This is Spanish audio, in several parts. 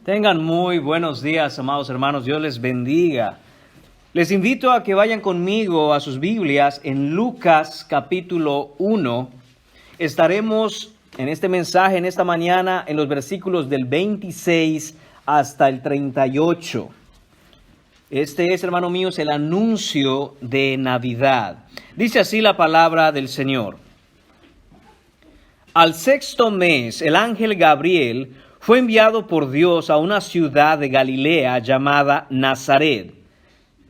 Tengan muy buenos días, amados hermanos. Dios les bendiga. Les invito a que vayan conmigo a sus Biblias en Lucas capítulo 1. Estaremos en este mensaje, en esta mañana, en los versículos del 26 hasta el 38. Este es, hermano mío, el anuncio de Navidad. Dice así la palabra del Señor. Al sexto mes, el ángel Gabriel fue enviado por Dios a una ciudad de Galilea llamada Nazaret,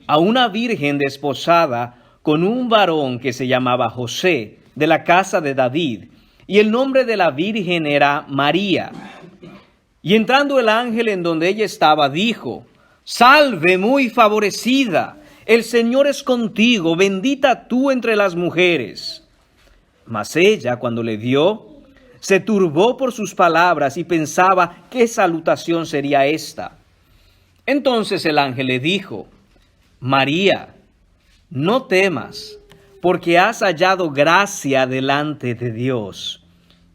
a una virgen desposada con un varón que se llamaba José, de la casa de David, y el nombre de la virgen era María. Y entrando el ángel en donde ella estaba, dijo: «Salve, muy favorecida, el Señor es contigo, bendita tú entre las mujeres». Mas ella, cuando le vio, se turbó por sus palabras y pensaba qué salutación sería esta. Entonces el ángel le dijo: «María, no temas, porque has hallado gracia delante de Dios.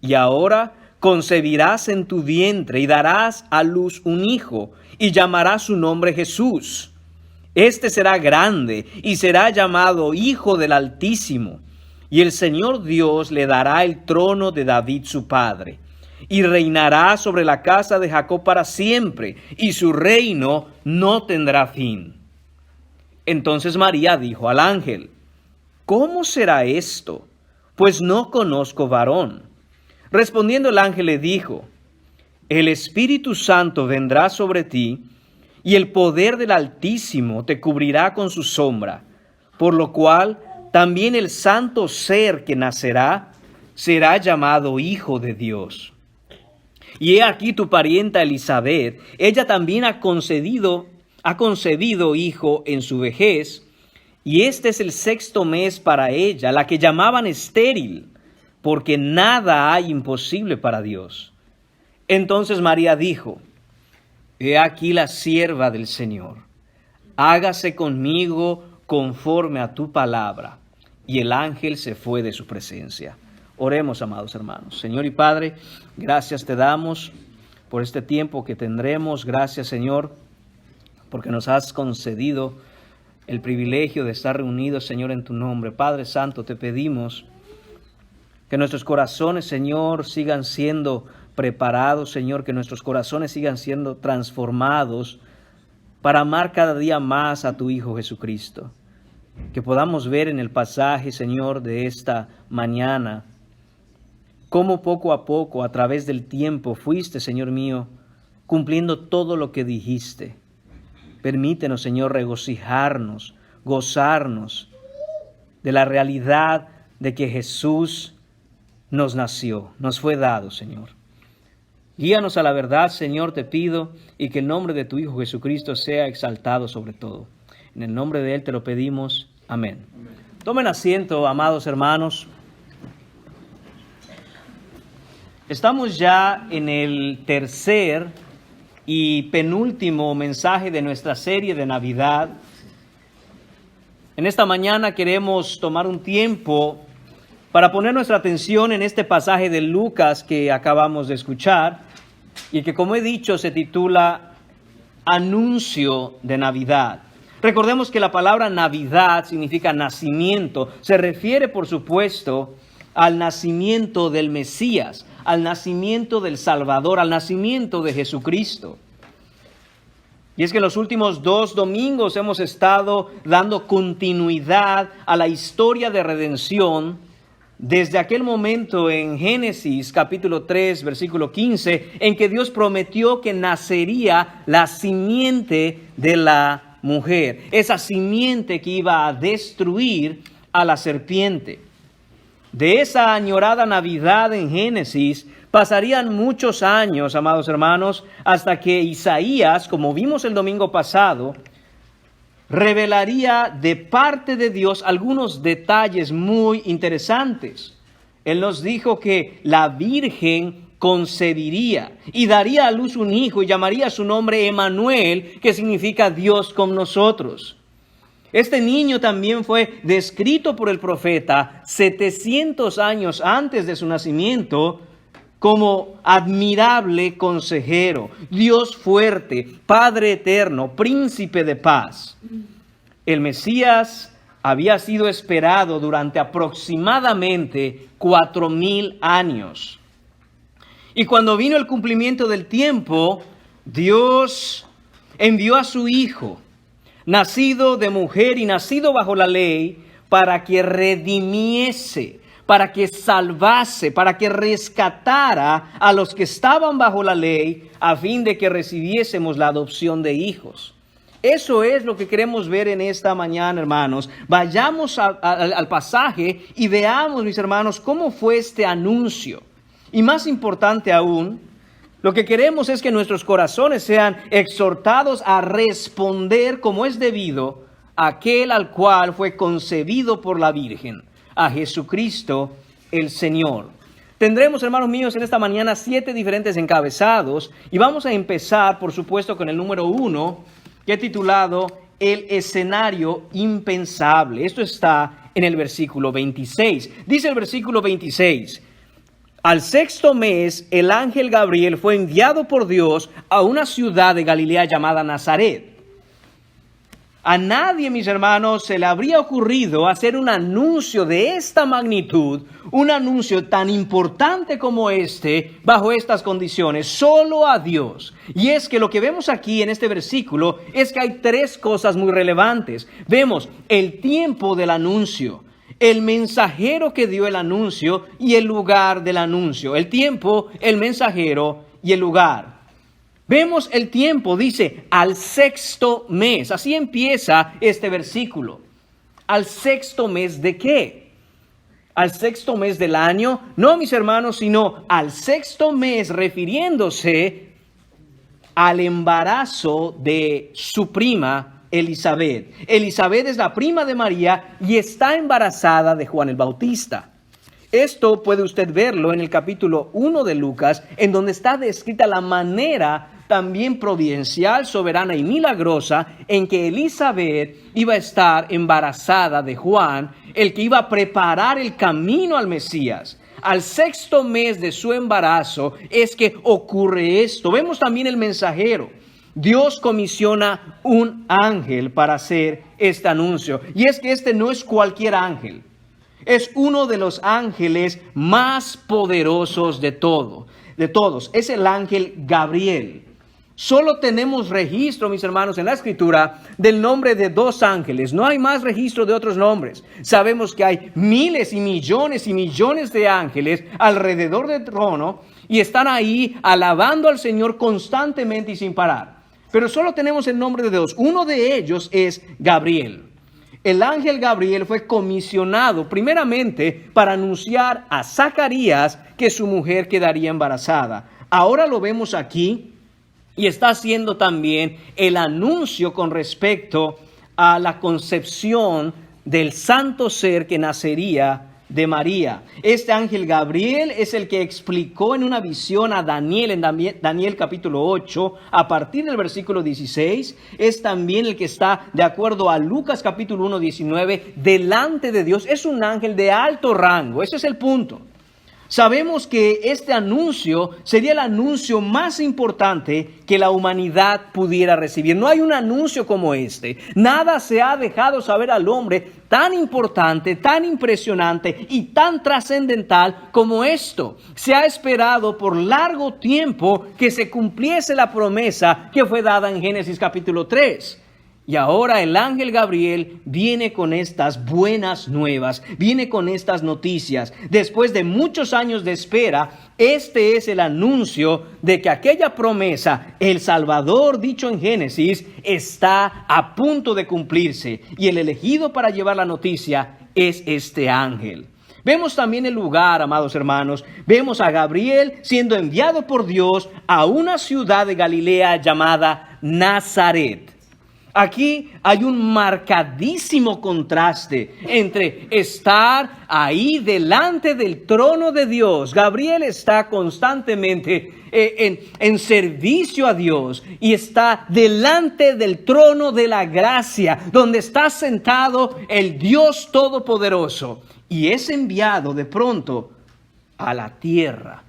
Y ahora concebirás en tu vientre y darás a luz un hijo, y llamarás su nombre Jesús. Este será grande y será llamado Hijo del Altísimo. Y el Señor Dios le dará el trono de David su padre, y reinará sobre la casa de Jacob para siempre, y su reino no tendrá fin». Entonces María dijo al ángel: «¿Cómo será esto? Pues no conozco varón». Respondiendo el ángel le dijo: «El Espíritu Santo vendrá sobre ti, y el poder del Altísimo te cubrirá con su sombra, por lo cual también el santo ser que nacerá será llamado Hijo de Dios. Y he aquí tu parienta Elizabeth, ella también ha concebido hijo en su vejez, y este es el sexto mes para ella, la que llamaban estéril, porque nada hay imposible para Dios». Entonces María dijo: «He aquí la sierva del Señor, hágase conmigo conforme a tu palabra». Y el ángel se fue de su presencia. Oremos, amados hermanos. Señor y Padre, gracias te damos por este tiempo que tendremos. Gracias, Señor, porque nos has concedido el privilegio de estar reunidos, Señor, en tu nombre. Padre Santo, te pedimos que nuestros corazones, Señor, sigan siendo preparados, Señor, que nuestros corazones sigan siendo transformados para amar cada día más a tu Hijo Jesucristo. Que podamos ver en el pasaje, Señor, de esta mañana, cómo poco a poco, a través del tiempo, fuiste, Señor mío, cumpliendo todo lo que dijiste. Permítenos, Señor, regocijarnos, gozarnos de la realidad de que Jesús nos nació, nos fue dado, Señor. Guíanos a la verdad, Señor, te pido, y que el nombre de tu Hijo Jesucristo sea exaltado sobre todo. En el nombre de Él te lo pedimos. Amén. Tomen asiento, amados hermanos. Estamos ya en el tercer y penúltimo mensaje de nuestra serie de Navidad. En esta mañana queremos tomar un tiempo para poner nuestra atención en este pasaje de Lucas que acabamos de escuchar y que, como he dicho, se titula Anuncio de Navidad. Recordemos que la palabra Navidad significa nacimiento. Se refiere, por supuesto, al nacimiento del Mesías, al nacimiento del Salvador, al nacimiento de Jesucristo. Y es que en los últimos 2 domingos hemos estado dando continuidad a la historia de redención desde aquel momento en Génesis capítulo 3, versículo 15, en que Dios prometió que nacería la simiente de la mujer, esa simiente que iba a destruir a la serpiente. De esa añorada Navidad en Génesis pasarían muchos años, amados hermanos, hasta que Isaías, como vimos el domingo pasado, revelaría de parte de Dios algunos detalles muy interesantes. Él nos dijo que la Virgen concebiría y daría a luz un hijo y llamaría su nombre Emmanuel, que significa Dios con nosotros. Este niño también fue descrito por el profeta 700 años antes de su nacimiento como admirable consejero, Dios fuerte, Padre eterno, príncipe de paz. El Mesías había sido esperado durante aproximadamente 4,000 años. Y cuando vino el cumplimiento del tiempo, Dios envió a su Hijo, nacido de mujer y nacido bajo la ley, para que redimiese, para que salvase, para que rescatara a los que estaban bajo la ley, a fin de que recibiésemos la adopción de hijos. Eso es lo que queremos ver en esta mañana, hermanos. Vayamos al pasaje y veamos, mis hermanos, cómo fue este anuncio. Y más importante aún, lo que queremos es que nuestros corazones sean exhortados a responder como es debido a aquel al cual fue concebido por la Virgen, a Jesucristo el Señor. Tendremos, hermanos míos, en esta mañana 7 diferentes encabezados y vamos a empezar, por supuesto, con el número 1, que he titulado El escenario impensable. Esto está en el versículo 26. Dice el versículo 26: al 6º mes, el ángel Gabriel fue enviado por Dios a una ciudad de Galilea llamada Nazaret. A nadie, mis hermanos, se le habría ocurrido hacer un anuncio de esta magnitud, un anuncio tan importante como este, bajo estas condiciones, solo a Dios. Y es que lo que vemos aquí en este versículo es que hay 3 cosas muy relevantes. Vemos el tiempo del anuncio, el mensajero que dio el anuncio y el lugar del anuncio. El tiempo, el mensajero y el lugar. Vemos el tiempo, dice, al 6º mes. Así empieza este versículo. ¿Al 6º mes de qué? ¿Al 6º mes del año? No, mis hermanos, sino al 6º mes, refiriéndose al embarazo de su prima Elizabeth. Elizabeth es la prima de María y está embarazada de Juan el Bautista. Esto puede usted verlo en el capítulo 1 de Lucas, en donde está descrita la manera también providencial, soberana y milagrosa en que Elizabeth iba a estar embarazada de Juan, el que iba a preparar el camino al Mesías. Al 6º mes de su embarazo es que ocurre esto. Vemos también el mensajero. Dios comisiona un ángel para hacer este anuncio. Y es que este no es cualquier ángel. Es uno de los ángeles más poderosos de todos. Es el ángel Gabriel. Solo tenemos registro, mis hermanos, en la Escritura del nombre de 2 ángeles. No hay más registro de otros nombres. Sabemos que hay miles y millones de ángeles alrededor del trono y están ahí alabando al Señor constantemente y sin parar. Pero solo tenemos el nombre de 2. Uno de ellos es Gabriel. El ángel Gabriel fue comisionado primeramente para anunciar a Zacarías que su mujer quedaría embarazada. Ahora lo vemos aquí y está haciendo también el anuncio con respecto a la concepción del santo ser que nacería de María. Este ángel Gabriel es el que explicó en una visión a Daniel, en Daniel capítulo 8, a partir del versículo 16. Es también el que está, de acuerdo a Lucas capítulo 1, 19, delante de Dios. Es un ángel de alto rango. Ese es el punto. Sabemos que este anuncio sería el anuncio más importante que la humanidad pudiera recibir. No hay un anuncio como este. Nada se ha dejado saber al hombre tan importante, tan impresionante y tan trascendental como esto. Se ha esperado por largo tiempo que se cumpliese la promesa que fue dada en Génesis capítulo 3. Y ahora el ángel Gabriel viene con estas buenas nuevas, viene con estas noticias. Después de muchos años de espera, este es el anuncio de que aquella promesa, el Salvador dicho en Génesis, está a punto de cumplirse. Y el elegido para llevar la noticia es este ángel. Vemos también el lugar, amados hermanos. Vemos a Gabriel siendo enviado por Dios a una ciudad de Galilea llamada Nazaret. Aquí hay un marcadísimo contraste entre estar ahí delante del trono de Dios. Gabriel está constantemente en servicio a Dios y está delante del trono de la gracia, donde está sentado el Dios Todopoderoso. Y es enviado de pronto a la tierra.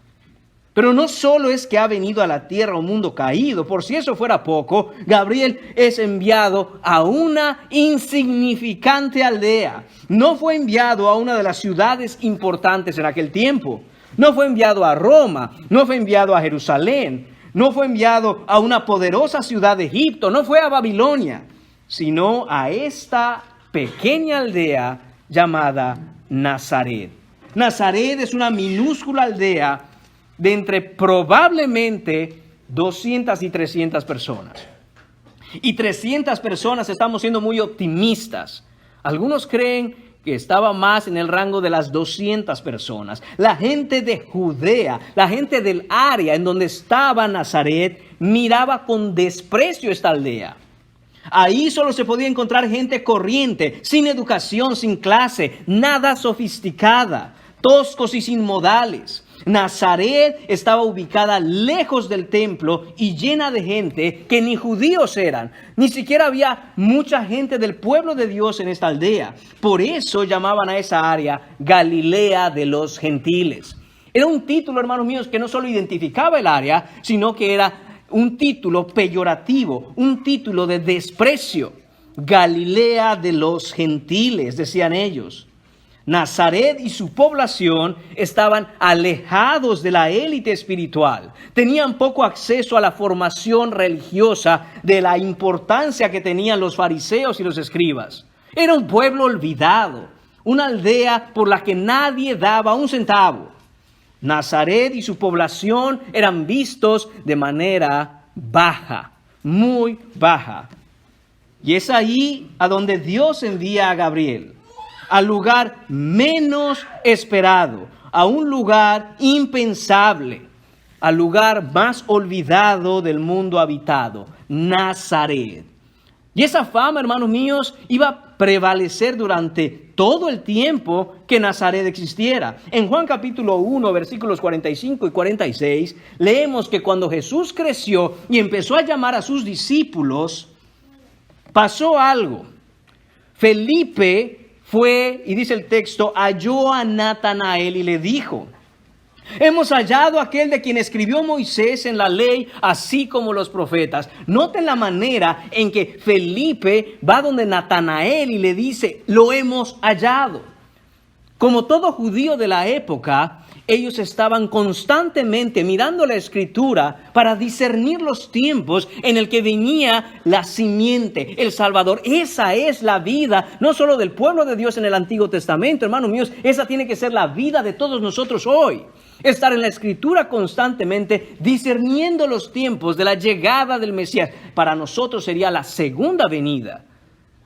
Pero no solo es que ha venido a la tierra un mundo caído, por si eso fuera poco, Gabriel es enviado a una insignificante aldea. No fue enviado a una de las ciudades importantes en aquel tiempo. No fue enviado a Roma, no fue enviado a Jerusalén, no fue enviado a una poderosa ciudad de Egipto, no fue a Babilonia, sino a esta pequeña aldea llamada Nazaret. Nazaret es una minúscula aldea de entre probablemente 200 y 300 personas. Y 300 personas, estamos siendo muy optimistas. Algunos creen que estaba más en el rango de las 200 personas. La gente de Judea, la gente del área en donde estaba Nazaret, miraba con desprecio esta aldea. Ahí solo se podía encontrar gente corriente, sin educación, sin clase, nada sofisticada, toscos y sin modales. Nazaret estaba ubicada lejos del templo y llena de gente que ni judíos eran. Ni siquiera había mucha gente del pueblo de Dios en esta aldea. Por eso llamaban a esa área Galilea de los Gentiles. Era un título, hermanos míos, que no solo identificaba el área, sino que era un título peyorativo, un título de desprecio. Galilea de los Gentiles, decían ellos. Nazaret y su población estaban alejados de la élite espiritual. Tenían poco acceso a la formación religiosa de la importancia que tenían los fariseos y los escribas. Era un pueblo olvidado, una aldea por la que nadie daba un centavo. Nazaret y su población eran vistos de manera baja, muy baja. Y es ahí a donde Dios envía a Gabriel, al lugar menos esperado, a un lugar impensable, al lugar más olvidado del mundo habitado, Nazaret. Y esa fama, hermanos míos, iba a prevalecer durante todo el tiempo que Nazaret existiera. En Juan capítulo 1, versículos 45 y 46, leemos que cuando Jesús creció y empezó a llamar a sus discípulos, pasó algo. Felipe fue, y dice el texto, halló a Natanael y le dijo: hemos hallado a aquel de quien escribió Moisés en la ley, así como los profetas. Noten la manera en que Felipe va donde Natanael y le dice: lo hemos hallado. Como todo judío de la época, ellos estaban constantemente mirando la Escritura para discernir los tiempos en el que venía la simiente, el Salvador. Esa es la vida, no solo del pueblo de Dios en el Antiguo Testamento, hermanos míos, esa tiene que ser la vida de todos nosotros hoy. Estar en la Escritura constantemente discerniendo los tiempos de la llegada del Mesías. Para nosotros sería la segunda venida.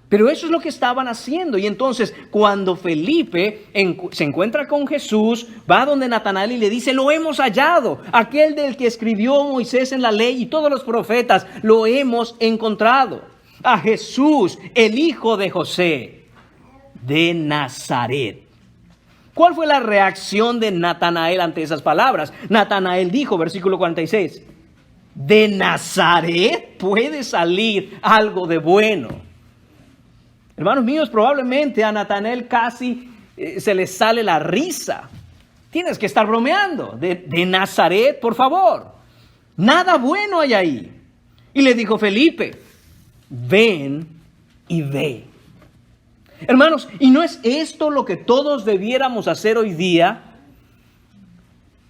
Pero eso es lo que estaban haciendo. Y entonces, cuando Felipe se encuentra con Jesús, va donde Natanael y le dice: lo hemos hallado. Aquel del que escribió Moisés en la ley y todos los profetas, lo hemos encontrado. A Jesús, el hijo de José, de Nazaret. ¿Cuál fue la reacción de Natanael ante esas palabras? Natanael dijo, versículo 46, ¿de Nazaret puede salir algo de bueno? Hermanos míos, probablemente a Natanael casi se le sale la risa. Tienes que estar bromeando. ¿De Nazaret, por favor? Nada bueno hay ahí. Y le dijo Felipe: ven y ve. Hermanos, ¿y no es esto lo que todos debiéramos hacer hoy día?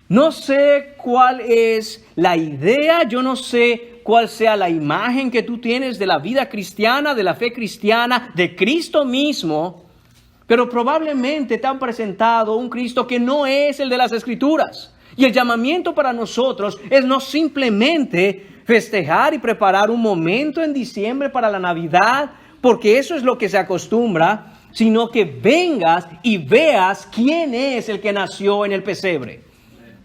No sé cuál es la idea, yo no sé cuál sea la imagen que tú tienes de la vida cristiana, de la fe cristiana, de Cristo mismo, pero probablemente te han presentado un Cristo que no es el de las Escrituras. Y el llamamiento para nosotros es no simplemente festejar y preparar un momento en diciembre para la Navidad, porque eso es lo que se acostumbra, sino que vengas y veas quién es el que nació en el pesebre.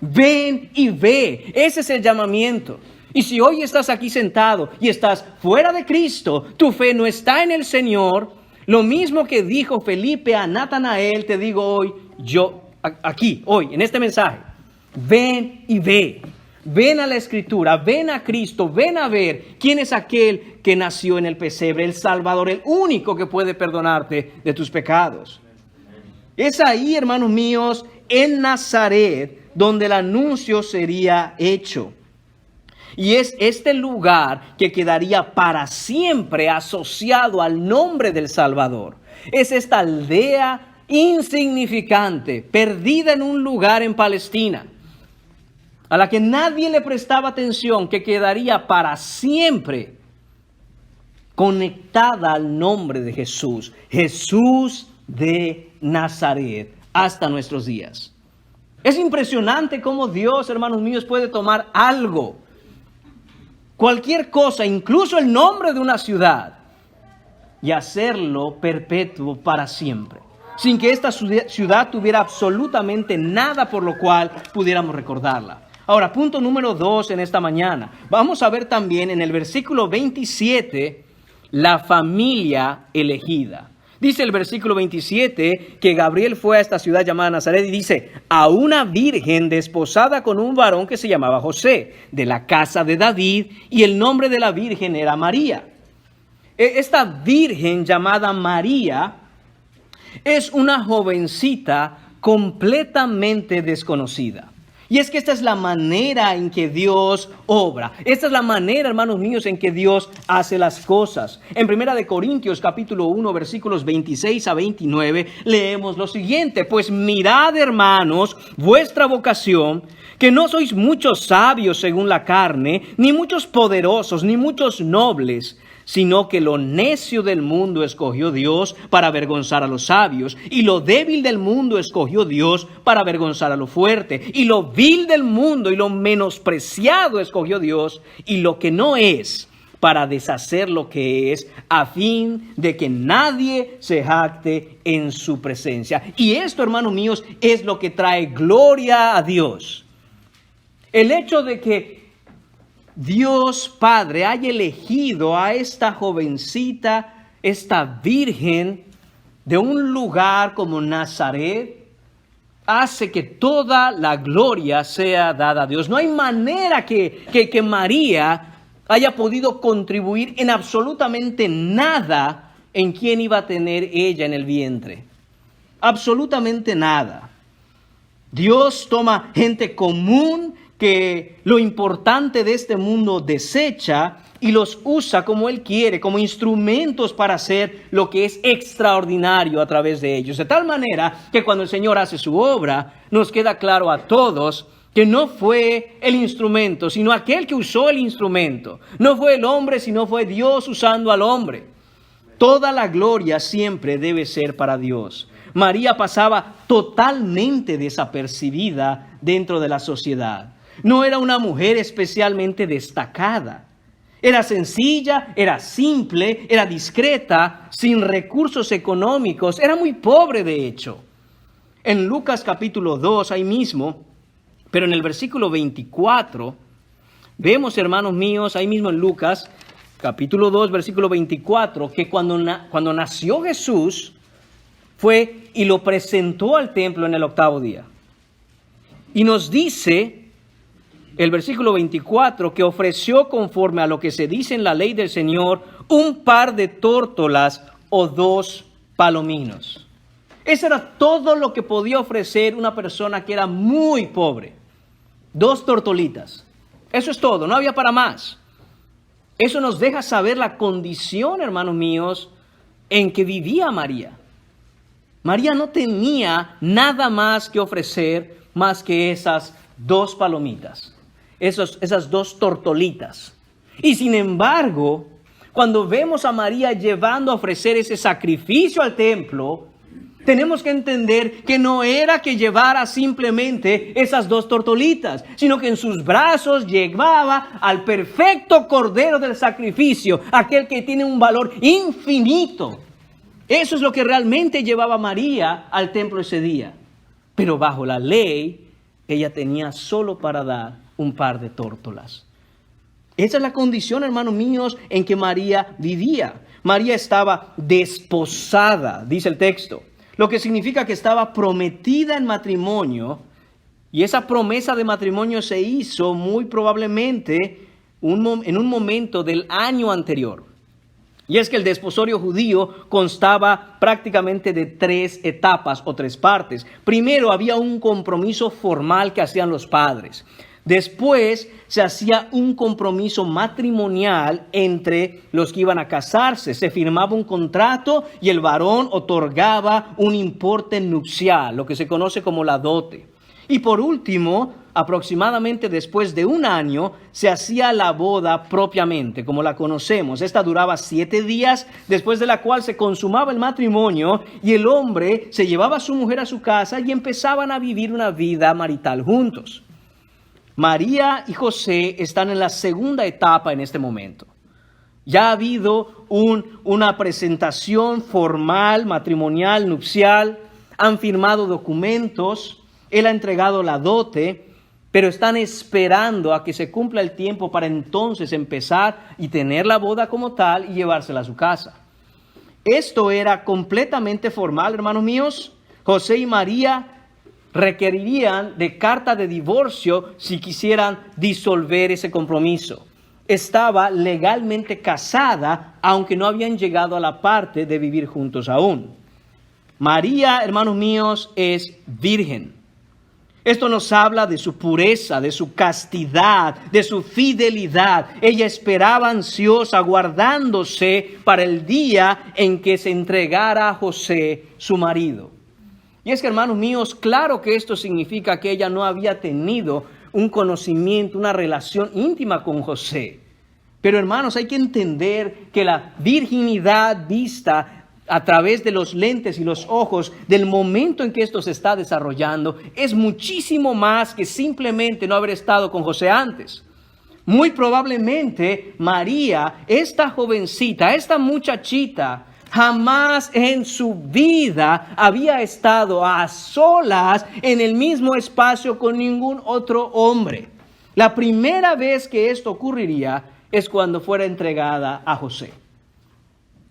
Ven y ve. Ese es el llamamiento. Y si hoy estás aquí sentado y estás fuera de Cristo, tu fe no está en el Señor, lo mismo que dijo Felipe a Natanael, te digo hoy, yo, aquí, hoy, en este mensaje. Ven y ve. Ven a la Escritura, ven a Cristo, ven a ver quién es aquel que nació en el pesebre, el Salvador, el único que puede perdonarte de tus pecados. Es ahí, hermanos míos, en Nazaret, donde el anuncio sería hecho. Y es este lugar que quedaría para siempre asociado al nombre del Salvador. Es esta aldea insignificante, perdida en un lugar en Palestina, a la que nadie le prestaba atención, que quedaría para siempre conectada al nombre de Jesús, Jesús de Nazaret, hasta nuestros días. Es impresionante cómo Dios, hermanos míos, puede tomar algo, cualquier cosa, incluso el nombre de una ciudad, y hacerlo perpetuo para siempre, sin que esta ciudad tuviera absolutamente nada por lo cual pudiéramos recordarla. Ahora, punto número 2 en esta mañana. Vamos a ver también en el versículo 27 la familia elegida. Dice el versículo 27 que Gabriel fue a esta ciudad llamada Nazaret y dice, a una virgen desposada con un varón que se llamaba José, de la casa de David, y el nombre de la virgen era María. Esta virgen llamada María es una jovencita completamente desconocida. Y es que esta es la manera en que Dios obra. Esta es la manera, hermanos míos, en que Dios hace las cosas. En 1 Corintios capítulo 1, versículos 26 a 29, leemos lo siguiente. Pues mirad, hermanos, vuestra vocación, que no sois muchos sabios según la carne, ni muchos poderosos, ni muchos nobles, sino que lo necio del mundo escogió Dios para avergonzar a los sabios, y lo débil del mundo escogió Dios para avergonzar a lo fuerte, y lo vil del mundo y lo menospreciado escogió Dios, y lo que no es, para deshacer lo que es, a fin de que nadie se jacte en su presencia. Y esto, hermanos míos, es lo que trae gloria a Dios. El hecho de que Dios Padre haya elegido a esta jovencita, esta virgen, de un lugar como Nazaret, hace que toda la gloria sea dada a Dios. No hay manera que María haya podido contribuir en absolutamente nada en quién iba a tener ella en el vientre. Absolutamente nada. Dios toma gente común que lo importante de este mundo desecha y los usa como Él quiere, como instrumentos para hacer lo que es extraordinario a través de ellos. De tal manera que cuando el Señor hace su obra, nos queda claro a todos que no fue el instrumento, sino aquel que usó el instrumento. No fue el hombre, sino fue Dios usando al hombre. Toda la gloria siempre debe ser para Dios. María pasaba totalmente desapercibida dentro de la sociedad. No era una mujer especialmente destacada. Era sencilla, era simple, era discreta, sin recursos económicos. Era muy pobre, de hecho. En Lucas capítulo 2, ahí mismo, pero en el versículo 24, vemos, hermanos míos, ahí mismo en Lucas capítulo 2, versículo 24, que cuando nació Jesús, fue y lo presentó al templo en el 8º día. Y nos dice el versículo 24, que ofreció conforme a lo que se dice en la ley del Señor, un par de tórtolas o 2 palominos. Eso era todo lo que podía ofrecer una persona que era muy pobre. 2 tortolitas. Eso es todo, no había para más. Eso nos deja saber la condición, hermanos míos, en que vivía María. María no tenía nada más que ofrecer más que esas 2 palomitas. Esas 2 tortolitas. Y sin embargo, cuando vemos a María llevando a ofrecer ese sacrificio al templo, tenemos que entender que no era que llevara simplemente esas 2 tortolitas, sino que en sus brazos llevaba al perfecto cordero del sacrificio, aquel que tiene un valor infinito. Eso es lo que realmente llevaba María al templo ese día. Pero bajo la ley, ella tenía solo para dar un par de tórtolas. Esa es la condición, hermanos míos, en que María vivía. María estaba desposada, dice el texto, lo que significa que estaba prometida en matrimonio, y esa promesa de matrimonio se hizo muy probablemente en un momento del año anterior. Y es que el desposorio judío constaba prácticamente de 3 etapas o 3 partes. Primero había un compromiso formal que hacían los padres. Después se hacía un compromiso matrimonial entre los que iban a casarse. Se firmaba un contrato y el varón otorgaba un importe nupcial, lo que se conoce como la dote. Y por último, aproximadamente después de 1 año, se hacía la boda propiamente, como la conocemos. Esta duraba 7 días, después de la cual se consumaba el matrimonio y el hombre se llevaba a su mujer a su casa y empezaban a vivir una vida marital juntos. María y José están en la segunda etapa en este momento. Ya ha habido una presentación formal, matrimonial, nupcial, han firmado documentos, él ha entregado la dote, pero están esperando a que se cumpla el tiempo para entonces empezar y tener la boda como tal y llevársela a su casa. Esto era completamente formal, hermanos míos. José y María requerirían de carta de divorcio si quisieran disolver ese compromiso. Estaba legalmente casada, aunque no habían llegado a la parte de vivir juntos aún. María, hermanos míos, es virgen. Esto nos habla de su pureza, de su castidad, de su fidelidad. Ella esperaba ansiosa, guardándose para el día en que se entregara a José, su marido. Y es que, hermanos míos, claro que esto significa que ella no había tenido un conocimiento, una relación íntima con José. Pero, hermanos, hay que entender que la virginidad vista a través de los lentes y los ojos del momento en que esto se está desarrollando es muchísimo más que simplemente no haber estado con José antes. Muy probablemente María, esta jovencita, esta muchachita, jamás en su vida había estado a solas en el mismo espacio con ningún otro hombre. La primera vez que esto ocurriría es cuando fuera entregada a José.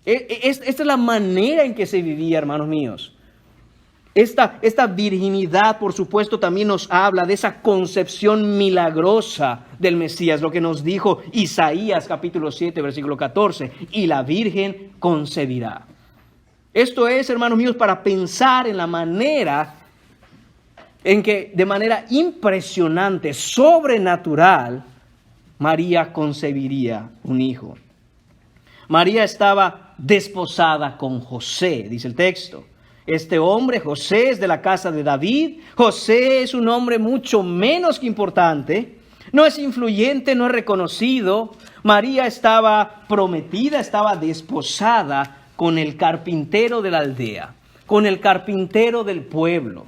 Esta es la manera en que se vivía, hermanos míos. Esta virginidad, por supuesto, también nos habla de esa concepción milagrosa del Mesías, lo que nos dijo Isaías capítulo 7, versículo 14, y la virgen concebirá. Esto es, hermanos míos, para pensar en la manera en que de manera impresionante, sobrenatural, María concebiría un hijo. María estaba desposada con José, dice el texto. Este hombre, José, es de la casa de David. José es un hombre mucho menos que importante. No es influyente, no es reconocido. María estaba prometida, estaba desposada con el carpintero de la aldea, con el carpintero del pueblo.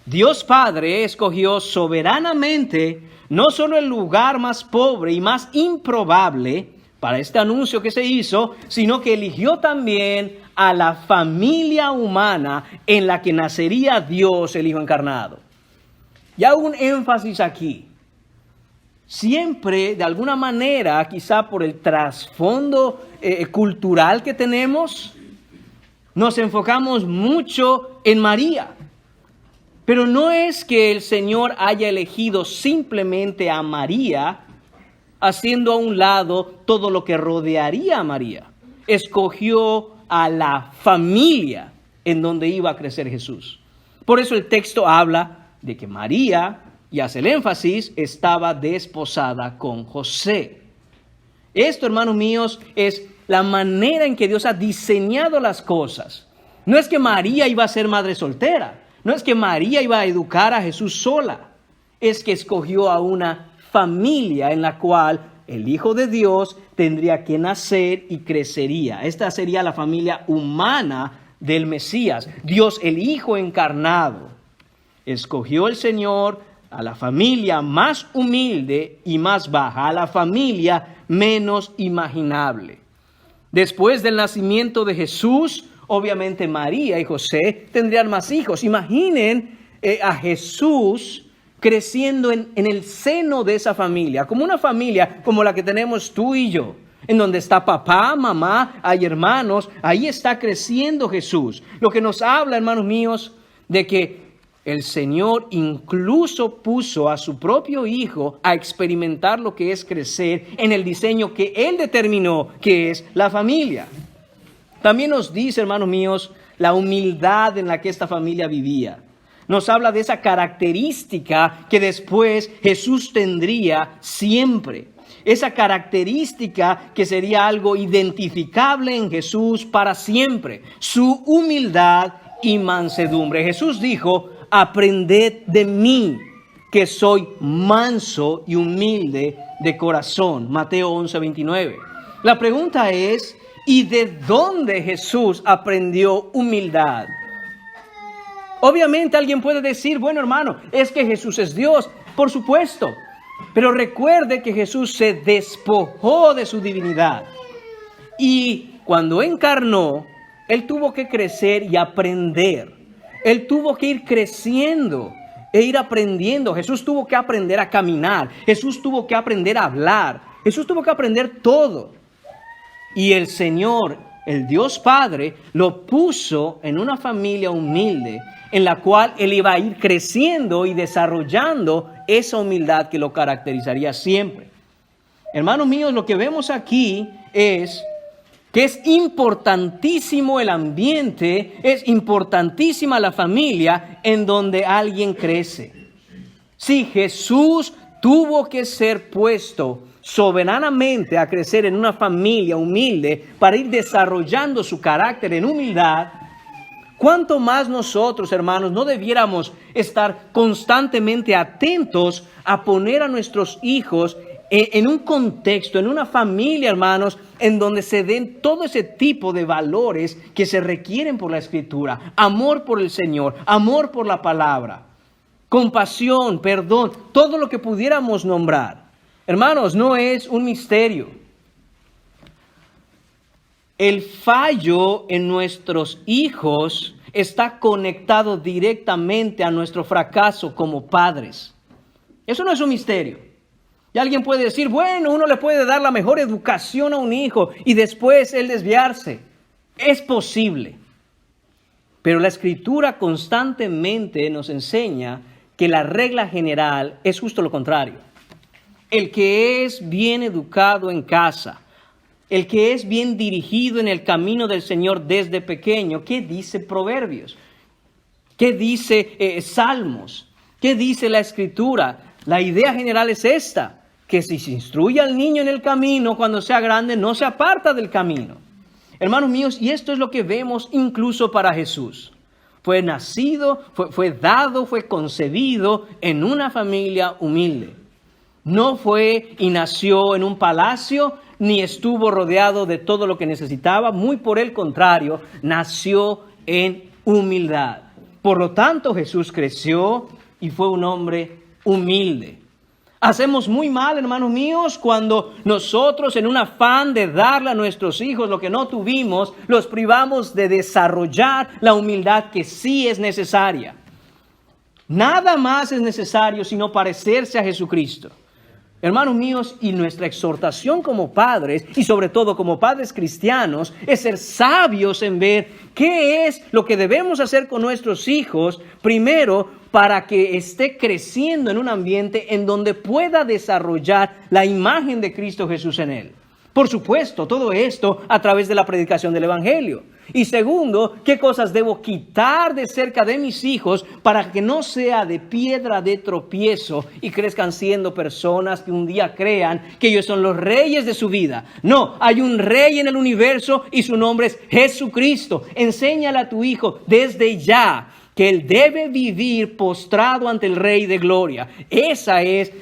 Dios Padre escogió soberanamente no solo el lugar más pobre y más improbable para este anuncio que se hizo, sino que eligió también a la familia humana en la que nacería Dios, el Hijo encarnado. Y hago un énfasis aquí. Siempre, de alguna manera, quizá por el trasfondo cultural que tenemos, nos enfocamos mucho en María. Pero no es que el Señor haya elegido simplemente a María, haciendo a un lado todo lo que rodearía a María. Escogió a la familia en donde iba a crecer Jesús. Por eso el texto habla de que María, y hace el énfasis, estaba desposada con José. Esto, hermanos míos, es la manera en que Dios ha diseñado las cosas. No es que María iba a ser madre soltera. No es que María iba a educar a Jesús sola. Es que escogió a una familia en la cual el Hijo de Dios tendría que nacer y crecería. Esta sería la familia humana del Mesías, Dios el Hijo encarnado. Escogió el Señor a la familia más humilde y más baja, a la familia menos imaginable. Después del nacimiento de Jesús, obviamente María y José tendrían más hijos. Imaginen a Jesús creciendo en el seno de esa familia, como una familia como la que tenemos tú y yo, en donde está papá, mamá, hay hermanos, ahí está creciendo Jesús. Lo que nos habla, hermanos míos, de que el Señor incluso puso a su propio Hijo a experimentar lo que es crecer en el diseño que Él determinó que es la familia. También nos dice, hermanos míos, la humildad en la que esta familia vivía. Nos habla de esa característica que después Jesús tendría siempre. Esa característica que sería algo identificable en Jesús para siempre. Su humildad y mansedumbre. Jesús dijo, aprended de mí, que soy manso y humilde de corazón. Mateo 11:29. La pregunta es, ¿y de dónde Jesús aprendió humildad? Obviamente alguien puede decir, bueno hermano, es que Jesús es Dios. Por supuesto. Pero recuerde que Jesús se despojó de su divinidad. Y cuando encarnó, Él tuvo que crecer y aprender. Él tuvo que ir creciendo e ir aprendiendo. Jesús tuvo que aprender a caminar. Jesús tuvo que aprender a hablar. Jesús tuvo que aprender todo. Y el Señor, el Dios Padre, lo puso en una familia humilde, en la cual Él iba a ir creciendo y desarrollando esa humildad que lo caracterizaría siempre. Hermanos míos, lo que vemos aquí es que es importantísimo el ambiente, es importantísima la familia en donde alguien crece. Sí, Jesús tuvo que ser puesto soberanamente a crecer en una familia humilde para ir desarrollando su carácter en humildad. ¿Cuánto más nosotros, hermanos, no debiéramos estar constantemente atentos a poner a nuestros hijos en un contexto, en una familia, hermanos, en donde se den todo ese tipo de valores que se requieren por la Escritura? Amor por el Señor, amor por la palabra, compasión, perdón, todo lo que pudiéramos nombrar. Hermanos, no es un misterio. El fallo en nuestros hijos está conectado directamente a nuestro fracaso como padres. Eso no es un misterio. Y alguien puede decir, bueno, uno le puede dar la mejor educación a un hijo y después él desviarse. Es posible. Pero la Escritura constantemente nos enseña que la regla general es justo lo contrario. El que es bien educado en casa, el que es bien dirigido en el camino del Señor desde pequeño, ¿qué dice Proverbios? ¿Qué dice Salmos? ¿Qué dice la Escritura? La idea general es esta, que si se instruye al niño en el camino, cuando sea grande, no se aparta del camino. Hermanos míos, y esto es lo que vemos incluso para Jesús. Fue nacido, fue dado, fue concebido en una familia humilde. No fue y nació en un palacio, ni estuvo rodeado de todo lo que necesitaba. Muy por el contrario, nació en humildad. Por lo tanto, Jesús creció y fue un hombre humilde. Hacemos muy mal, hermanos míos, cuando nosotros, en un afán de darle a nuestros hijos lo que no tuvimos, los privamos de desarrollar la humildad que sí es necesaria. Nada más es necesario sino parecerse a Jesucristo. Hermanos míos, y nuestra exhortación como padres, y sobre todo como padres cristianos, es ser sabios en ver qué es lo que debemos hacer con nuestros hijos, primero, para que esté creciendo en un ambiente en donde pueda desarrollar la imagen de Cristo Jesús en él. Por supuesto, todo esto a través de la predicación del Evangelio. Y segundo, ¿qué cosas debo quitar de cerca de mis hijos para que no sea de piedra de tropiezo y crezcan siendo personas que un día crean que ellos son los reyes de su vida? No, hay un rey en el universo y su nombre es Jesucristo. Enséñale a tu hijo desde ya que él debe vivir postrado ante el Rey de Gloria. Esa es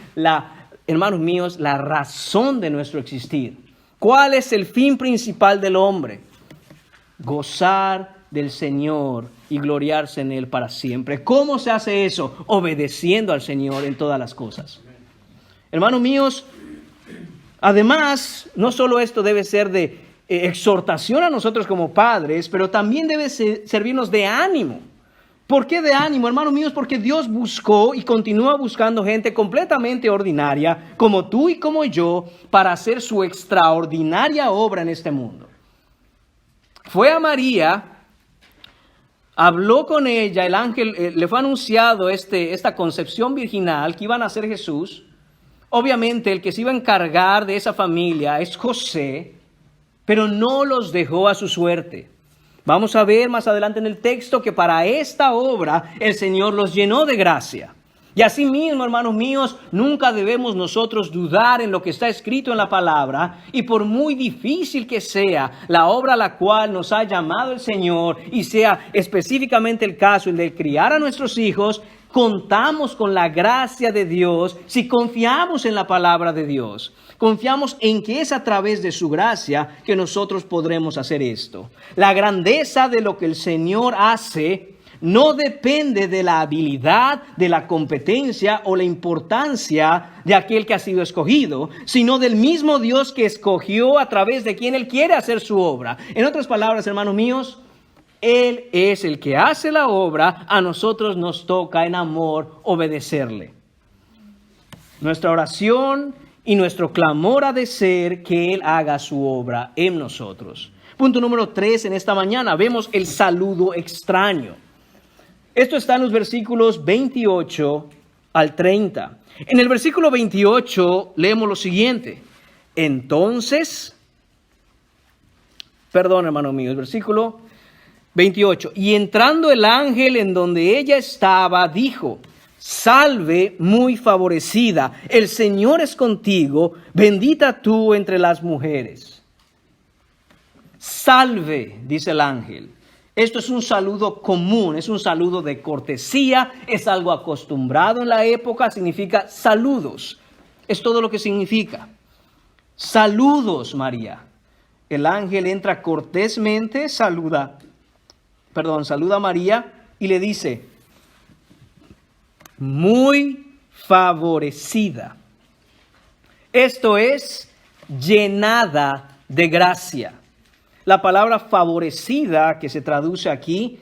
hermanos míos, la razón de nuestro existir. ¿Cuál es el fin principal del hombre? Gozar del Señor y gloriarse en Él para siempre. ¿Cómo se hace eso? Obedeciendo al Señor en todas las cosas. Hermanos míos, además, no solo esto debe ser de exhortación a nosotros como padres, pero también debe servirnos de ánimo. ¿Por qué de ánimo, hermanos míos? Porque Dios buscó y continúa buscando gente completamente ordinaria, como tú y como yo, para hacer su extraordinaria obra en este mundo. Fue a María, habló con ella, el ángel le fue anunciado esta concepción virginal que iba a nacer Jesús. Obviamente el que se iba a encargar de esa familia es José. pero no los dejó a su suerte. Vamos a ver más adelante en el texto que para esta obra el Señor los llenó de gracia. Y asimismo, hermanos míos, nunca debemos nosotros dudar en lo que está escrito en la palabra, y por muy difícil que sea la obra a la cual nos ha llamado el Señor, y sea específicamente el caso el de criar a nuestros hijos, contamos con la gracia de Dios si confiamos en la palabra de Dios. Confiamos en que es a través de su gracia que nosotros podremos hacer esto. La grandeza de lo que el Señor hace no depende de la habilidad, de la competencia o la importancia de aquel que ha sido escogido, sino del mismo Dios que escogió a través de quien Él quiere hacer su obra. En otras palabras, hermanos míos, Él es el que hace la obra, a nosotros nos toca en amor obedecerle. Nuestra oración y nuestro clamor ha de ser que Él haga su obra en nosotros. Punto número 3, en esta mañana vemos el saludo extraño. Esto está en los versículos 28 al 30. En el versículo 28 leemos lo siguiente. Hermano mío, el versículo 28. Y entrando el ángel en donde ella estaba, dijo: Salve, muy favorecida, el Señor es contigo, bendita tú entre las mujeres. Salve, dice el ángel. Esto es un saludo común, es un saludo de cortesía, es algo acostumbrado en la época, significa saludos. Es todo lo que significa. Saludos, María. El ángel entra cortésmente, saluda a María y le dice: muy favorecida. Esto es llenada de gracia. La palabra favorecida que se traduce aquí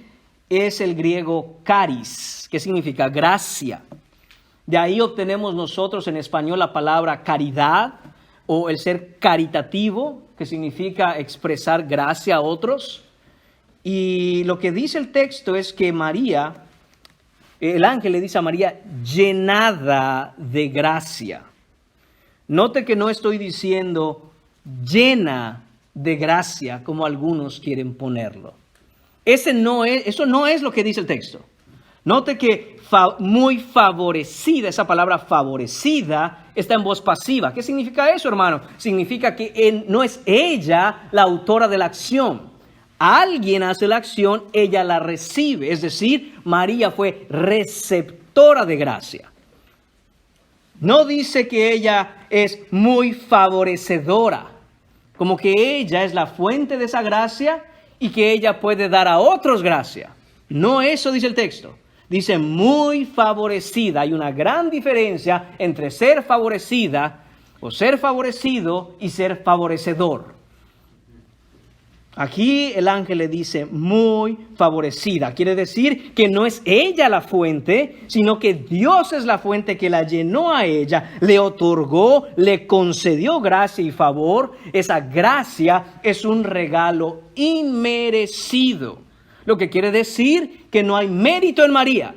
es el griego charis, que significa gracia. De ahí obtenemos nosotros en español la palabra caridad o el ser caritativo, que significa expresar gracia a otros. Y lo que dice el texto es que María, el ángel le dice a María, llenada de gracia. Note que no estoy diciendo llena de gracia, como algunos quieren ponerlo. Eso no es lo que dice el texto. Note que muy favorecida, esa palabra favorecida está en voz pasiva. ¿Qué significa eso, hermano? Significa que no es ella la autora de la acción. Alguien hace la acción, ella la recibe. Es decir, María fue receptora de gracia. No dice que ella es muy favorecedora, como que ella es la fuente de esa gracia y que ella puede dar a otros gracia. No eso dice el texto. Dice muy favorecida. Hay una gran diferencia entre ser favorecida o ser favorecido y ser favorecedor. Aquí el ángel le dice muy favorecida. Quiere decir que no es ella la fuente, sino que Dios es la fuente que la llenó a ella, le otorgó, le concedió gracia y favor. Esa gracia es un regalo inmerecido. Lo que quiere decir que no hay mérito en María.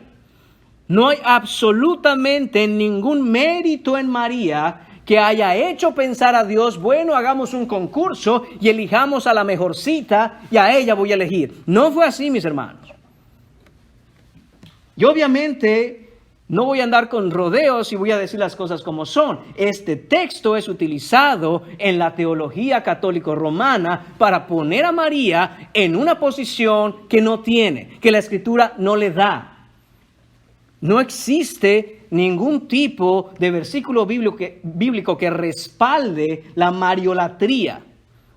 No hay absolutamente ningún mérito en María que haya hecho pensar a Dios, bueno, hagamos un concurso y elijamos a la mejorcita y a ella voy a elegir. No fue así, mis hermanos. Yo obviamente no voy a andar con rodeos y voy a decir las cosas como son. Este texto es utilizado en la teología católico-romana para poner a María en una posición que no tiene, que la Escritura no le da. No existe ningún tipo de versículo bíblico que respalde la mariolatría,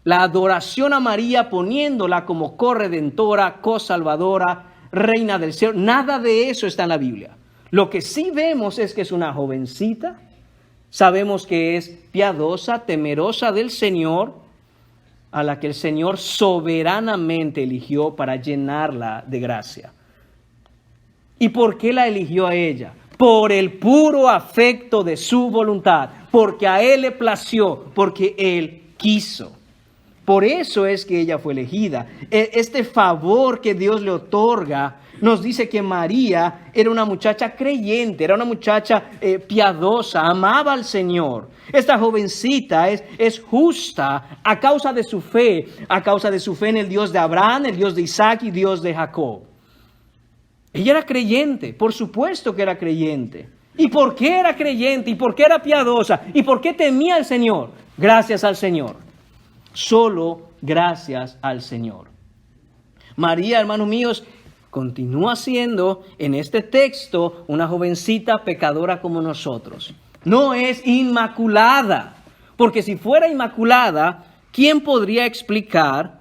la adoración a María poniéndola como corredentora, cosalvadora, reina del cielo. Nada de eso está en la Biblia. Lo que sí vemos es que es una jovencita, sabemos que es piadosa, temerosa del Señor, a la que el Señor soberanamente eligió para llenarla de gracia. ¿Y por qué la eligió a ella? Por el puro afecto de su voluntad, porque a Él le plació, porque Él quiso. Por eso es que ella fue elegida. Este favor que Dios le otorga nos dice que María era una muchacha creyente, era una muchacha piadosa, amaba al Señor. Esta jovencita es justa a causa de su fe en el Dios de Abraham, el Dios de Isaac y Dios de Jacob. Ella era creyente, por supuesto que era creyente. ¿Y por qué era creyente? ¿Y por qué era piadosa? ¿Y por qué temía al Señor? Gracias al Señor. Solo gracias al Señor. María, hermanos míos, continúa siendo en este texto una jovencita pecadora como nosotros. No es inmaculada, porque si fuera inmaculada, ¿quién podría explicar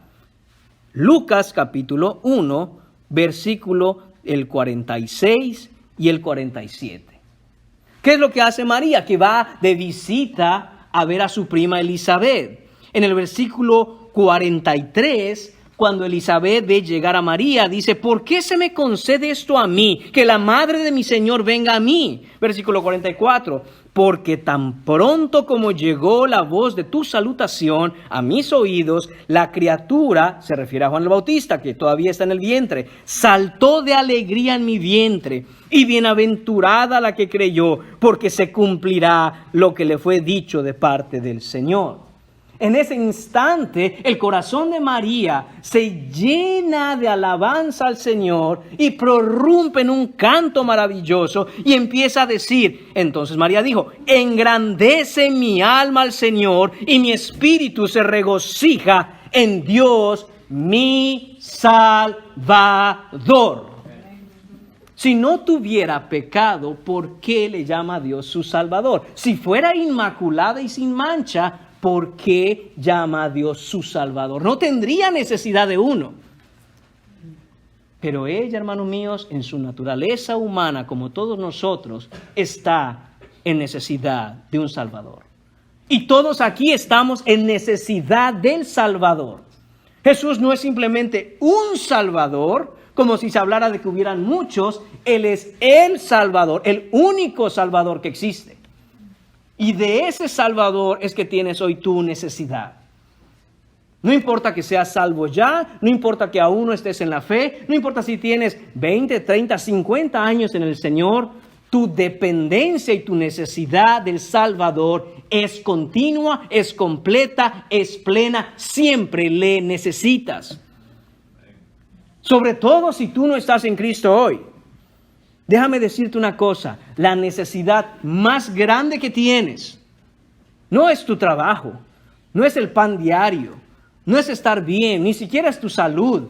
Lucas capítulo 1, versículo el 46 y el 47? ¿Qué es lo que hace María? Que va de visita a ver a su prima Elizabeth. En el versículo 43, cuando Elizabeth ve llegar a María, dice: ¿por qué se me concede esto a mí? Que la madre de mi Señor venga a mí. Versículo 44, porque tan pronto como llegó la voz de tu salutación a mis oídos, la criatura, se refiere a Juan el Bautista, que todavía está en el vientre, saltó de alegría en mi vientre. Y bienaventurada la que creyó, porque se cumplirá lo que le fue dicho de parte del Señor. En ese instante, el corazón de María se llena de alabanza al Señor y prorrumpe en un canto maravilloso y empieza a decir, entonces María dijo: engrandece mi alma al Señor y mi espíritu se regocija en Dios mi Salvador. Si no tuviera pecado, ¿por qué le llama a Dios su Salvador? Si fuera inmaculada y sin mancha, ¿por qué llama a Dios su Salvador? No tendría necesidad de uno. Pero ella, hermanos míos, en su naturaleza humana, como todos nosotros, está en necesidad de un Salvador. Y todos aquí estamos en necesidad del Salvador. Jesús no es simplemente un Salvador, como si se hablara de que hubieran muchos. Él es el Salvador, el único Salvador que existe. Y de ese Salvador es que tienes hoy tu necesidad. No importa que seas salvo ya, no importa que aún no estés en la fe, no importa si tienes 20, 30, 50 años en el Señor, tu dependencia y tu necesidad del Salvador es continua, es completa, es plena, siempre le necesitas. Sobre todo si tú no estás en Cristo hoy. Déjame decirte una cosa, la necesidad más grande que tienes no es tu trabajo, no es el pan diario, no es estar bien, ni siquiera es tu salud.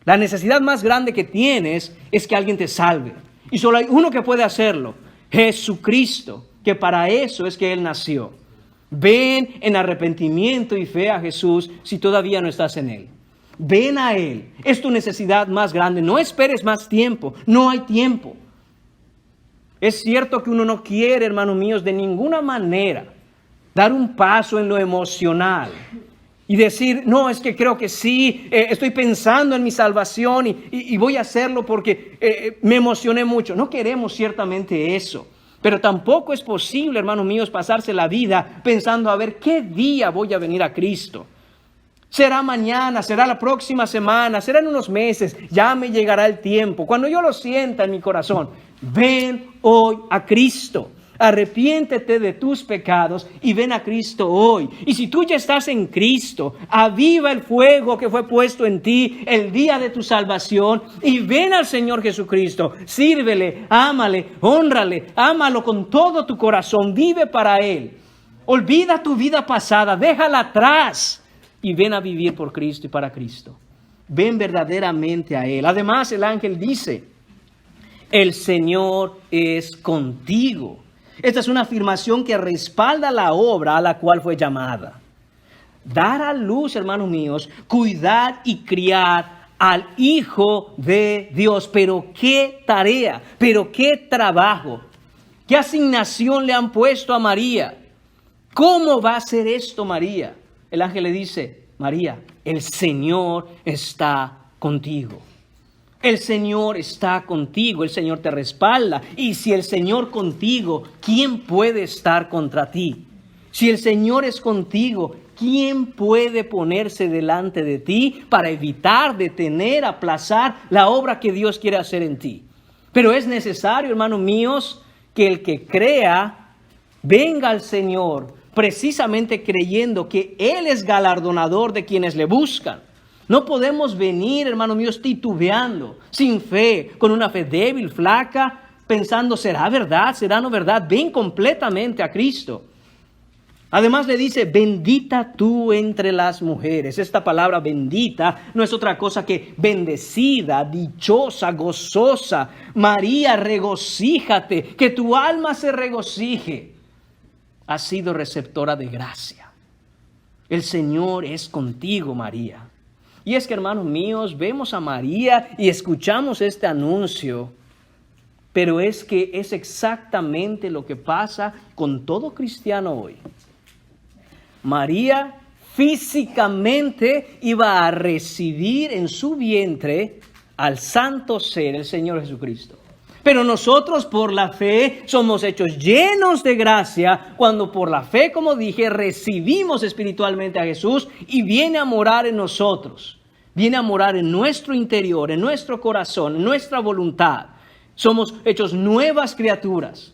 La necesidad más grande que tienes es que alguien te salve. Y solo hay uno que puede hacerlo, Jesucristo, que para eso es que Él nació. Ven en arrepentimiento y fe a Jesús si todavía no estás en Él. Ven a Él, es tu necesidad más grande, no esperes más tiempo, no hay tiempo. Es cierto que uno no quiere, hermanos míos, de ninguna manera dar un paso en lo emocional y decir, no, es que creo que sí, estoy pensando en mi salvación y voy a hacerlo porque me emocioné mucho. No queremos ciertamente eso, pero tampoco es posible, hermanos míos, pasarse la vida pensando a ver qué día voy a venir a Cristo. Será mañana, será la próxima semana, será en unos meses, ya me llegará el tiempo. Cuando yo lo sienta en mi corazón, ven hoy a Cristo, arrepiéntete de tus pecados y ven a Cristo hoy. Y si tú ya estás en Cristo, aviva el fuego que fue puesto en ti el día de tu salvación y ven al Señor Jesucristo, sírvele, ámale, hónrale, ámalo con todo tu corazón, vive para Él. Olvida tu vida pasada, déjala atrás. Y ven a vivir por Cristo y para Cristo. Ven verdaderamente a Él. Además, el ángel dice, el Señor es contigo. Esta es una afirmación que respalda la obra a la cual fue llamada. Dar a luz, hermanos míos, cuidar y criar al Hijo de Dios. Pero qué tarea, pero qué trabajo. ¿Qué asignación le han puesto a María? ¿Cómo va a ser esto, María? El ángel le dice, María, el Señor está contigo. El Señor está contigo, el Señor te respalda. Y si el Señor contigo, ¿quién puede estar contra ti? Si el Señor es contigo, ¿quién puede ponerse delante de ti para evitar, detener, aplazar la obra que Dios quiere hacer en ti? Pero es necesario, hermanos míos, que el que crea venga al Señor precisamente creyendo que Él es galardonador de quienes le buscan. No podemos venir, hermanos míos, titubeando, sin fe, con una fe débil, flaca, pensando, ¿será verdad? ¿Será no verdad? Ven completamente a Cristo. Además le dice, bendita tú entre las mujeres. Esta palabra bendita no es otra cosa que bendecida, dichosa, gozosa. María, regocíjate, que tu alma se regocije. Has sido receptora de gracia. El Señor es contigo, María. Y es que, hermanos míos, vemos a María y escuchamos este anuncio, pero es que es exactamente lo que pasa con todo cristiano hoy. María físicamente iba a recibir en su vientre al santo ser, el Señor Jesucristo. Pero nosotros por la fe somos hechos llenos de gracia cuando por la fe, como dije, recibimos espiritualmente a Jesús y viene a morar en nosotros. Viene a morar en nuestro interior, en nuestro corazón, en nuestra voluntad. Somos hechos nuevas criaturas.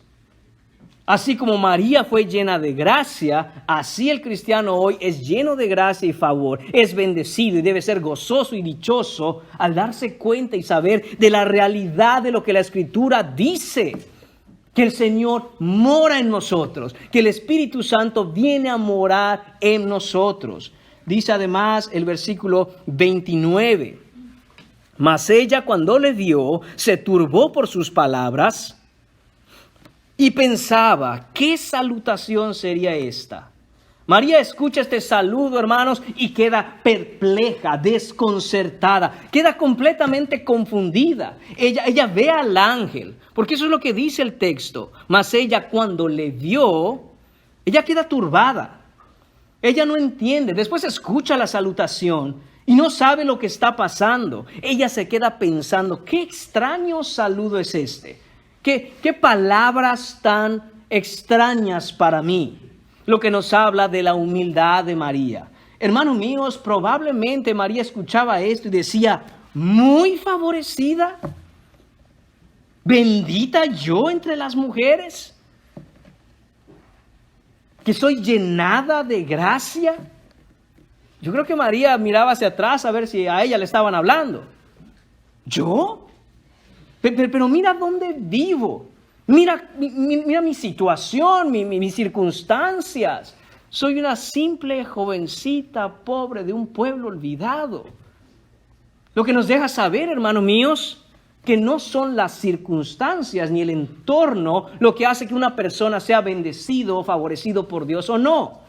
Así como María fue llena de gracia, así el cristiano hoy es lleno de gracia y favor, es bendecido y debe ser gozoso y dichoso al darse cuenta y saber de la realidad de lo que la Escritura dice, que el Señor mora en nosotros, que el Espíritu Santo viene a morar en nosotros. Dice además el versículo 29, mas ella cuando le vio se turbó por sus palabras y pensaba, ¿qué salutación sería esta? María escucha este saludo, hermanos, y queda perpleja, desconcertada, queda completamente confundida. Ella ve al ángel, porque eso es lo que dice el texto. Mas ella cuando le vio, ella queda turbada. Ella no entiende, después escucha la salutación y no sabe lo que está pasando. Ella se queda pensando, ¿qué extraño saludo es este? ¿Qué palabras tan extrañas para mí? Lo que nos habla de la humildad de María. Hermanos míos, probablemente María escuchaba esto y decía, muy favorecida, bendita yo entre las mujeres, que soy llenada de gracia. Yo creo que María miraba hacia atrás a ver si a ella le estaban hablando. ¿Yo? Pero mira dónde vivo, mira mi situación, mis circunstancias. Soy una simple jovencita pobre de un pueblo olvidado. Lo que nos deja saber, hermanos míos, que no son las circunstancias ni el entorno lo que hace que una persona sea bendecido o favorecido por Dios o no,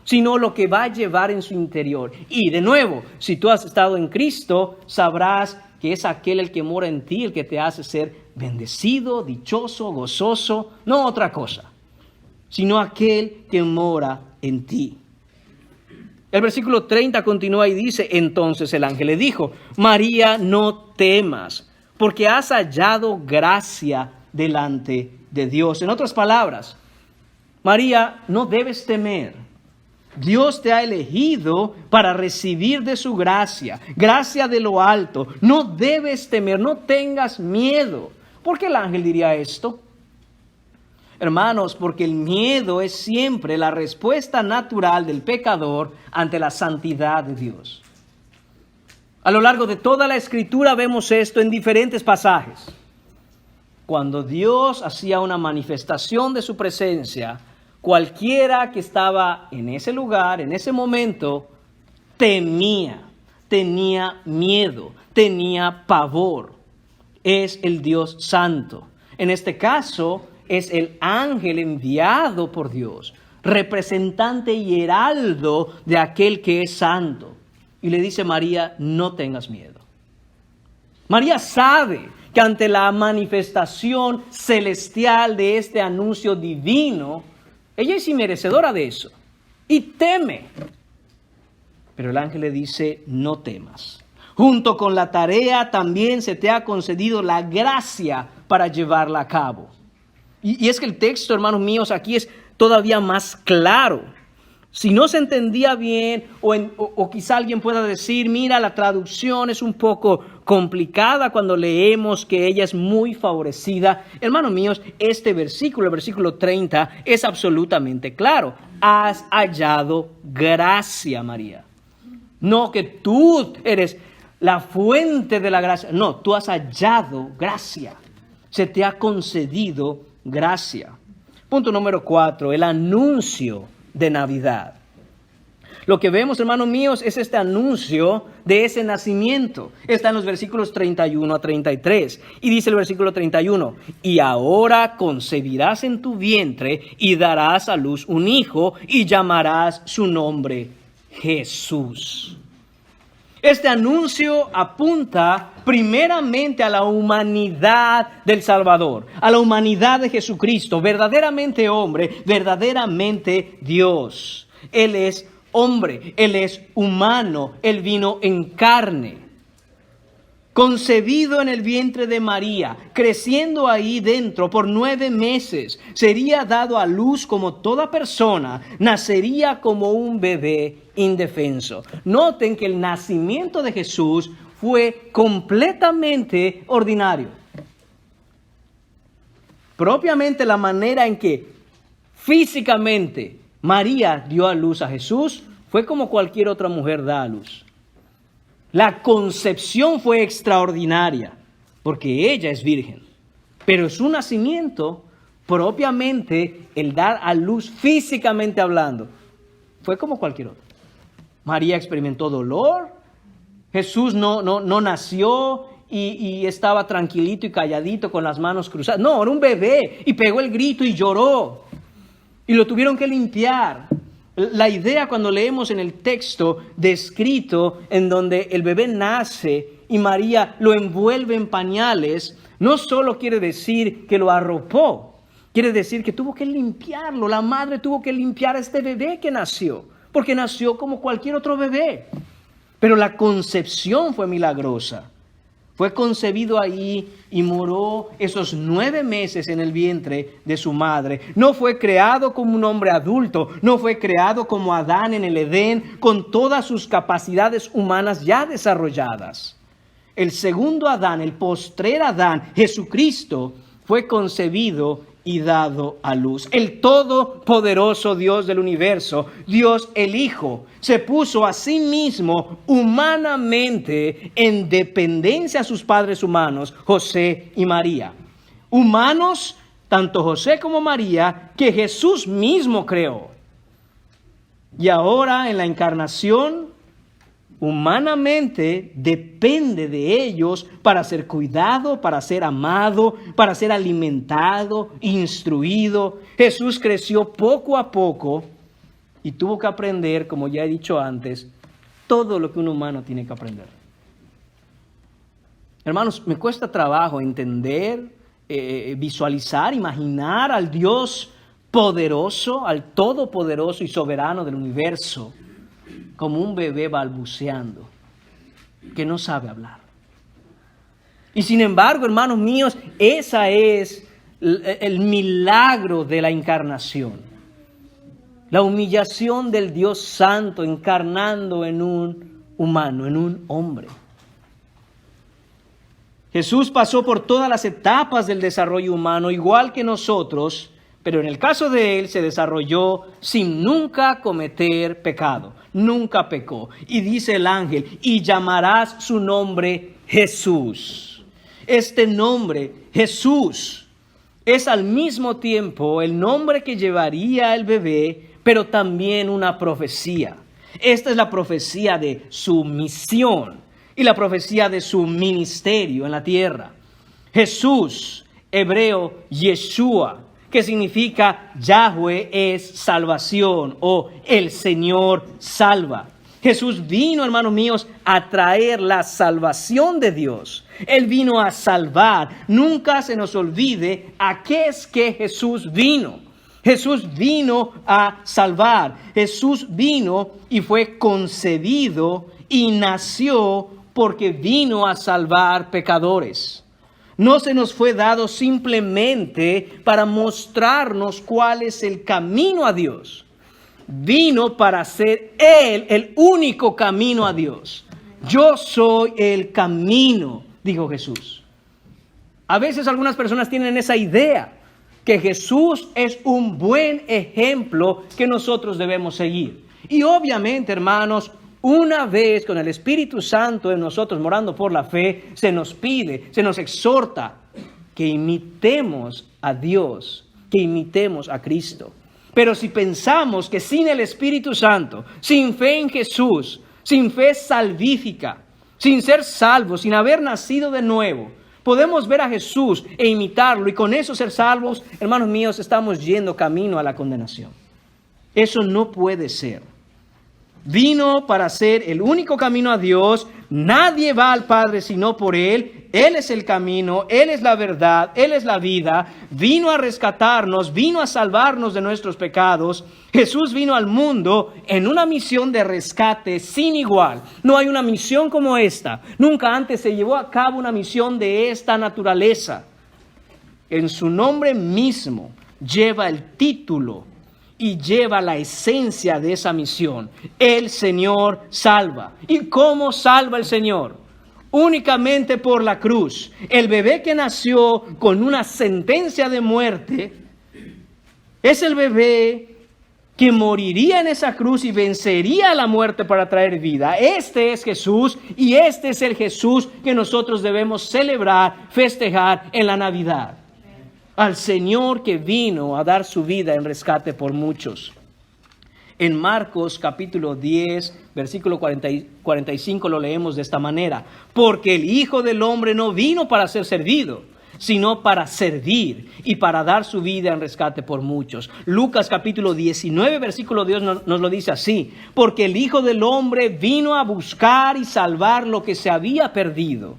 sino lo que va a llevar en su interior. Y de nuevo, si tú has estado en Cristo, sabrás que es aquel el que mora en ti, el que te hace ser bendecido, dichoso, gozoso, no otra cosa, sino aquel que mora en ti. El versículo 30 continúa y dice, entonces el ángel le dijo, María, no temas, porque has hallado gracia delante de Dios. En otras palabras, María, no debes temer. Dios te ha elegido para recibir de su gracia, gracia de lo alto. No debes temer, no tengas miedo. ¿Por qué el ángel diría esto? Hermanos, porque el miedo es siempre la respuesta natural del pecador ante la santidad de Dios. A lo largo de toda la Escritura vemos esto en diferentes pasajes. Cuando Dios hacía una manifestación de su presencia, cualquiera que estaba en ese lugar, en ese momento, temía, tenía miedo, tenía pavor. Es el Dios Santo. En este caso, es el ángel enviado por Dios, representante y heraldo de aquel que es santo. Y le dice a María, no tengas miedo. María sabe que ante la manifestación celestial de este anuncio divino, ella es inmerecedora de eso y teme. Pero el ángel le dice, no temas. Junto con la tarea también se te ha concedido la gracia para llevarla a cabo. Y es que el texto, hermanos míos, aquí es todavía más claro. Si no se entendía bien o quizá alguien pueda decir, mira, la traducción es un poco complicada cuando leemos que ella es muy favorecida. Hermanos míos, este versículo, el versículo 30, es absolutamente claro. Has hallado gracia, María. No que tú eres la fuente de la gracia. No, tú has hallado gracia. Se te ha concedido gracia. Punto número 4, el anuncio de Navidad. Lo que vemos, hermanos míos, es este anuncio de ese nacimiento. Está en los versículos 31 a 33. Y dice el versículo 31, y ahora concebirás en tu vientre y darás a luz un hijo y llamarás su nombre Jesús. Este anuncio apunta primeramente a la humanidad del Salvador, a la humanidad de Jesucristo, verdaderamente hombre, verdaderamente Dios. Él es hombre, Él es humano, Él vino en carne. Concebido en el vientre de María, creciendo ahí dentro por 9 meses, sería dado a luz como toda persona, nacería como un bebé indefenso. Noten que el nacimiento de Jesús fue completamente ordinario. Propiamente la manera en que físicamente María dio a luz a Jesús fue como cualquier otra mujer da a luz. La concepción fue extraordinaria, porque ella es virgen. Pero su nacimiento, propiamente el dar a luz físicamente hablando, fue como cualquier otro. María experimentó dolor. Jesús no nació y estaba tranquilito y calladito con las manos cruzadas. No, era un bebé y pegó el grito y lloró. Y lo tuvieron que limpiar. La idea cuando leemos en el texto descrito en donde el bebé nace y María lo envuelve en pañales, no solo quiere decir que lo arropó, quiere decir que tuvo que limpiarlo. La madre tuvo que limpiar a este bebé que nació, porque nació como cualquier otro bebé. Pero la concepción fue milagrosa. Fue concebido ahí y moró esos 9 meses en el vientre de su madre. No fue creado como un hombre adulto. No fue creado como Adán en el Edén, con todas sus capacidades humanas ya desarrolladas. El segundo Adán, el postrer Adán, Jesucristo, fue concebido y dado a luz. El todopoderoso Dios del universo, Dios el Hijo, se puso a sí mismo humanamente en dependencia a sus padres humanos, José y María. Humanos, tanto José como María, que Jesús mismo creó. Y ahora en la encarnación, humanamente depende de ellos para ser cuidado, para ser amado, para ser alimentado, instruido. Jesús creció poco a poco y tuvo que aprender, como ya he dicho antes, todo lo que un humano tiene que aprender. Hermanos, me cuesta trabajo entender, visualizar, imaginar al Dios poderoso, al todopoderoso y soberano del universo, como un bebé balbuceando, que no sabe hablar. Y sin embargo, hermanos míos, esa es el milagro de la encarnación. La humillación del Dios Santo encarnando en un humano, en un hombre. Jesús pasó por todas las etapas del desarrollo humano, igual que nosotros, pero en el caso de él se desarrolló sin nunca cometer pecado. Nunca pecó. Y dice el ángel, y llamarás su nombre Jesús. Este nombre, Jesús, es al mismo tiempo el nombre que llevaría el bebé, pero también una profecía. Esta es la profecía de su misión y la profecía de su ministerio en la tierra. Jesús, hebreo, Yeshua, que significa Yahweh es salvación o el Señor salva. Jesús vino, hermanos míos, a traer la salvación de Dios. Él vino a salvar. Nunca se nos olvide a qué es que Jesús vino. Jesús vino a salvar. Jesús vino y fue concebido y nació porque vino a salvar pecadores. No se nos fue dado simplemente para mostrarnos cuál es el camino a Dios. vino para ser Él el único camino a Dios. Yo soy el camino, dijo Jesús. A veces algunas personas tienen esa idea, que Jesús es un buen ejemplo que nosotros debemos seguir. Y obviamente, hermanos, una vez con el Espíritu Santo en nosotros morando por la fe, se nos pide, se nos exhorta que imitemos a Dios, que imitemos a Cristo. Pero si pensamos que sin el Espíritu Santo, sin fe en Jesús, sin fe salvífica, sin ser salvos, sin haber nacido de nuevo, podemos ver a Jesús e imitarlo y con eso ser salvos, hermanos míos, estamos yendo camino a la condenación. Eso no puede ser. Vino para ser el único camino a Dios. Nadie va al Padre sino por Él. Él es el camino, Él es la verdad, Él es la vida. Vino a rescatarnos, vino a salvarnos de nuestros pecados. Jesús vino al mundo en una misión de rescate sin igual. No hay una misión como esta. Nunca antes se llevó a cabo una misión de esta naturaleza. En su nombre mismo lleva el título y lleva la esencia de esa misión. El Señor salva. ¿Y cómo salva el Señor? Únicamente por la cruz. El bebé que nació con una sentencia de muerte es el bebé que moriría en esa cruz y vencería a la muerte para traer vida. Este es Jesús y este es el Jesús que nosotros debemos celebrar, festejar en la Navidad. Al Señor que vino a dar su vida en rescate por muchos. En Marcos capítulo 10, versículo 45 lo leemos de esta manera. Porque el Hijo del Hombre no vino para ser servido, sino para servir y para dar su vida en rescate por muchos. Lucas capítulo 19, versículo 10 nos lo dice así. Porque el Hijo del Hombre vino a buscar y salvar lo que se había perdido.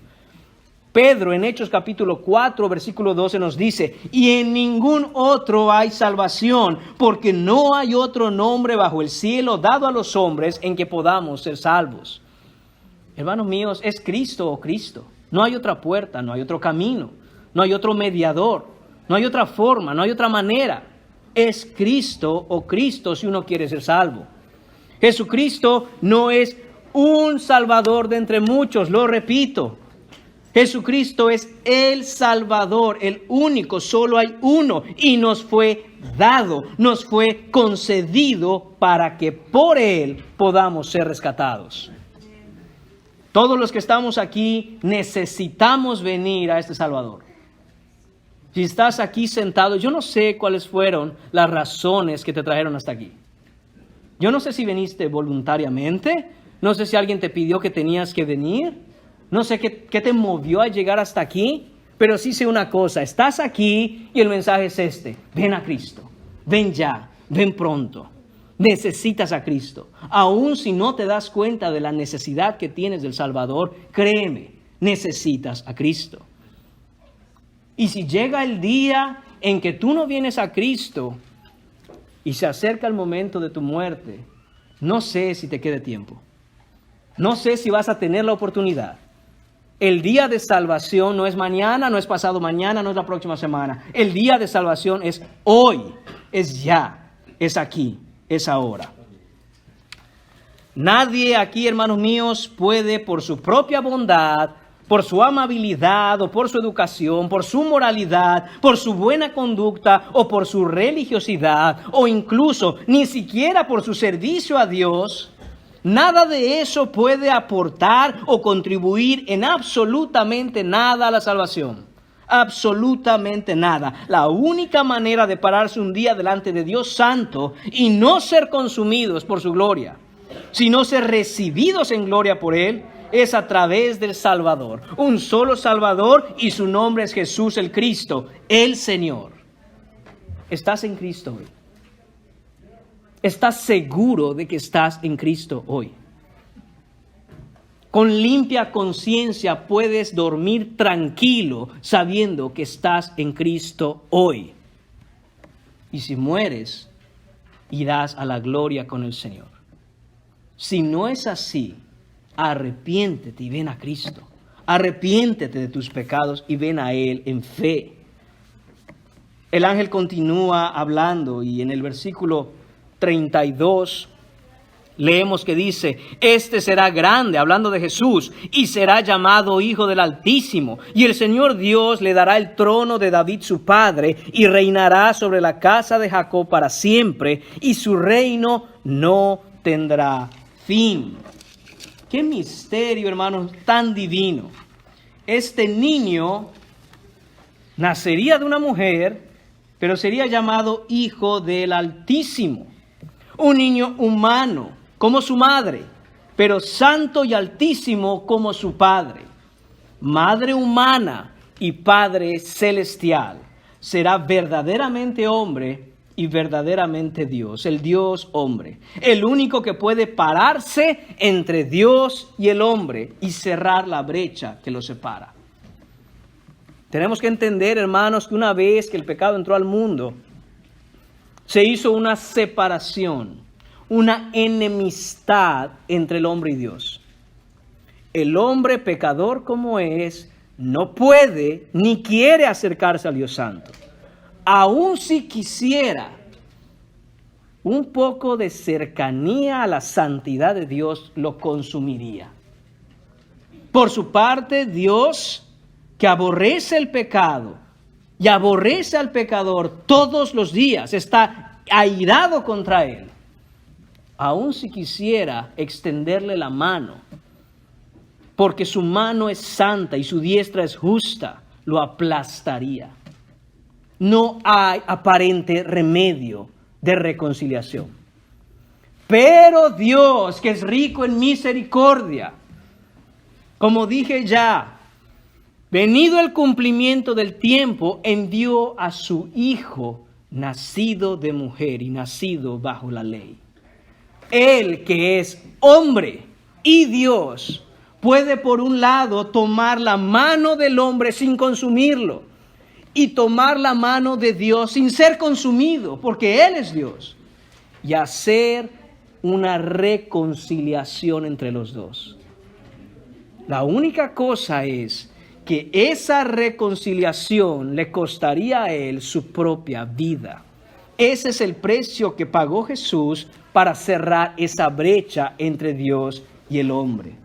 Pedro en Hechos capítulo 4, versículo 12 nos dice, y en ningún otro hay salvación, porque no hay otro nombre bajo el cielo dado a los hombres en que podamos ser salvos. Hermanos míos, es Cristo o Cristo. No hay otra puerta, no hay otro camino, no hay otro mediador, no hay otra forma, no hay otra manera. Es Cristo o Cristo si uno quiere ser salvo. Jesucristo no es un salvador de entre muchos, lo repito. Jesucristo es el Salvador, el único, solo hay uno y nos fue dado, nos fue concedido para que por Él podamos ser rescatados. Todos los que estamos aquí necesitamos venir a este Salvador. Si estás aquí sentado, yo no sé cuáles fueron las razones que te trajeron hasta aquí. Yo no sé si viniste voluntariamente, no sé si alguien te pidió que tenías que venir. No sé qué te movió a llegar hasta aquí, pero sí sé una cosa, estás aquí y el mensaje es este, ven a Cristo, ven ya, ven pronto, necesitas a Cristo. Aún si no te das cuenta de la necesidad que tienes del Salvador, créeme, necesitas a Cristo. Y si llega el día en que tú no vienes a Cristo y se acerca el momento de tu muerte, no sé si te quede tiempo, no sé si vas a tener la oportunidad. El día de salvación no es mañana, no es pasado mañana, no es la próxima semana. El día de salvación es hoy, es ya, es aquí, es ahora. Nadie aquí, hermanos míos, puede por su propia bondad, por su amabilidad o por su educación, por su moralidad, por su buena conducta o por su religiosidad o incluso ni siquiera por su servicio a Dios. Nada de eso puede aportar o contribuir en absolutamente nada a la salvación. Absolutamente nada. La única manera de pararse un día delante de Dios Santo y no ser consumidos por su gloria, sino ser recibidos en gloria por Él, es a través del Salvador. Un solo Salvador y su nombre es Jesús el Cristo, el Señor. ¿Estás en Cristo hoy? ¿Estás seguro de que estás en Cristo hoy? Con limpia conciencia puedes dormir tranquilo sabiendo que estás en Cristo hoy. Y si mueres, irás a la gloria con el Señor. Si no es así, arrepiéntete y ven a Cristo. Arrepiéntete de tus pecados y ven a Él en fe. El ángel continúa hablando y en el versículo 32, leemos que dice, este será grande, hablando de Jesús, y será llamado Hijo del Altísimo. Y el Señor Dios le dará el trono de David su padre, y reinará sobre la casa de Jacob para siempre, y su reino no tendrá fin. Qué misterio, hermanos, tan divino. Este niño nacería de una mujer, pero sería llamado Hijo del Altísimo. Un niño humano, como su madre, pero santo y altísimo como su padre. Madre humana y padre celestial. Será verdaderamente hombre y verdaderamente Dios, el Dios hombre. El único que puede pararse entre Dios y el hombre y cerrar la brecha que los separa. Tenemos que entender, hermanos, que una vez que el pecado entró al mundo, se hizo una separación, una enemistad entre el hombre y Dios. El hombre pecador como es, no puede ni quiere acercarse al Dios Santo. Aun si quisiera, un poco de cercanía a la santidad de Dios lo consumiría. Por su parte, Dios, que aborrece el pecado y aborrece al pecador todos los días, está airado contra él. Aun si quisiera extenderle la mano, porque su mano es santa y su diestra es justa, lo aplastaría. No hay aparente remedio de reconciliación. Pero Dios, que es rico en misericordia, como dije ya, venido el cumplimiento del tiempo, envió a su Hijo, nacido de mujer y nacido bajo la ley. Él, que es hombre y Dios, puede por un lado tomar la mano del hombre sin consumirlo y tomar la mano de Dios sin ser consumido, porque Él es Dios, y hacer una reconciliación entre los dos. La única cosa es que esa reconciliación le costaría a él su propia vida. Ese es el precio que pagó Jesús para cerrar esa brecha entre Dios y el hombre.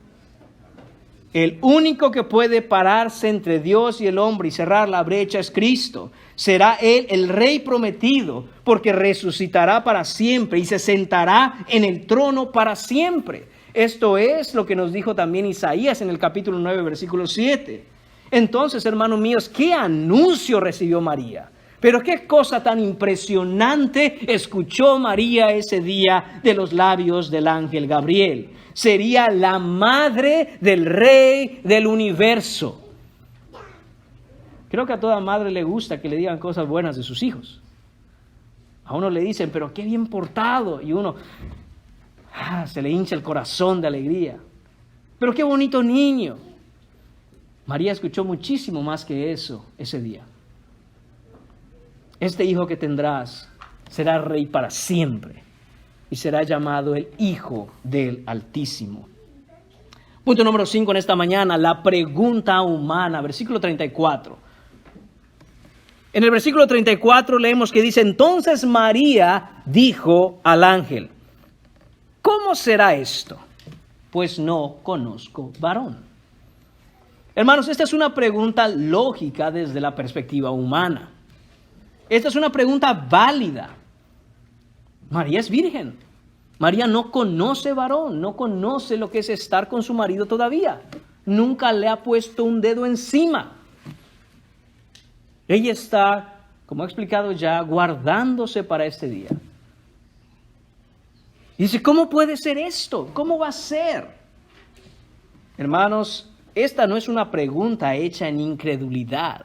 El único que puede pararse entre Dios y el hombre y cerrar la brecha es Cristo. Será Él el Rey prometido, porque resucitará para siempre y se sentará en el trono para siempre. Esto es lo que nos dijo también Isaías en el capítulo 9, versículo 7. Entonces, hermanos míos, ¿qué anuncio recibió María? Pero qué cosa tan impresionante escuchó María ese día de los labios del ángel Gabriel. Sería la madre del Rey del universo. Creo que a toda madre le gusta que le digan cosas buenas de sus hijos. A uno le dicen, pero qué bien portado. Y uno se le hincha el corazón de alegría. Pero qué bonito niño. María escuchó muchísimo más que eso ese día. Este hijo que tendrás será rey para siempre y será llamado el Hijo del Altísimo. Punto número 5 en esta mañana, la pregunta humana, versículo 34. En el versículo 34 leemos que dice, entonces María dijo al ángel, ¿cómo será esto? Pues no conozco varón. Hermanos, esta es una pregunta lógica desde la perspectiva humana. Esta es una pregunta válida. María es virgen. María no conoce varón, no conoce lo que es estar con su marido todavía. Nunca le ha puesto un dedo encima. Ella está, como he explicado ya, guardándose para este día. Y dice, ¿cómo puede ser esto? ¿Cómo va a ser? Hermanos, esta no es una pregunta hecha en incredulidad.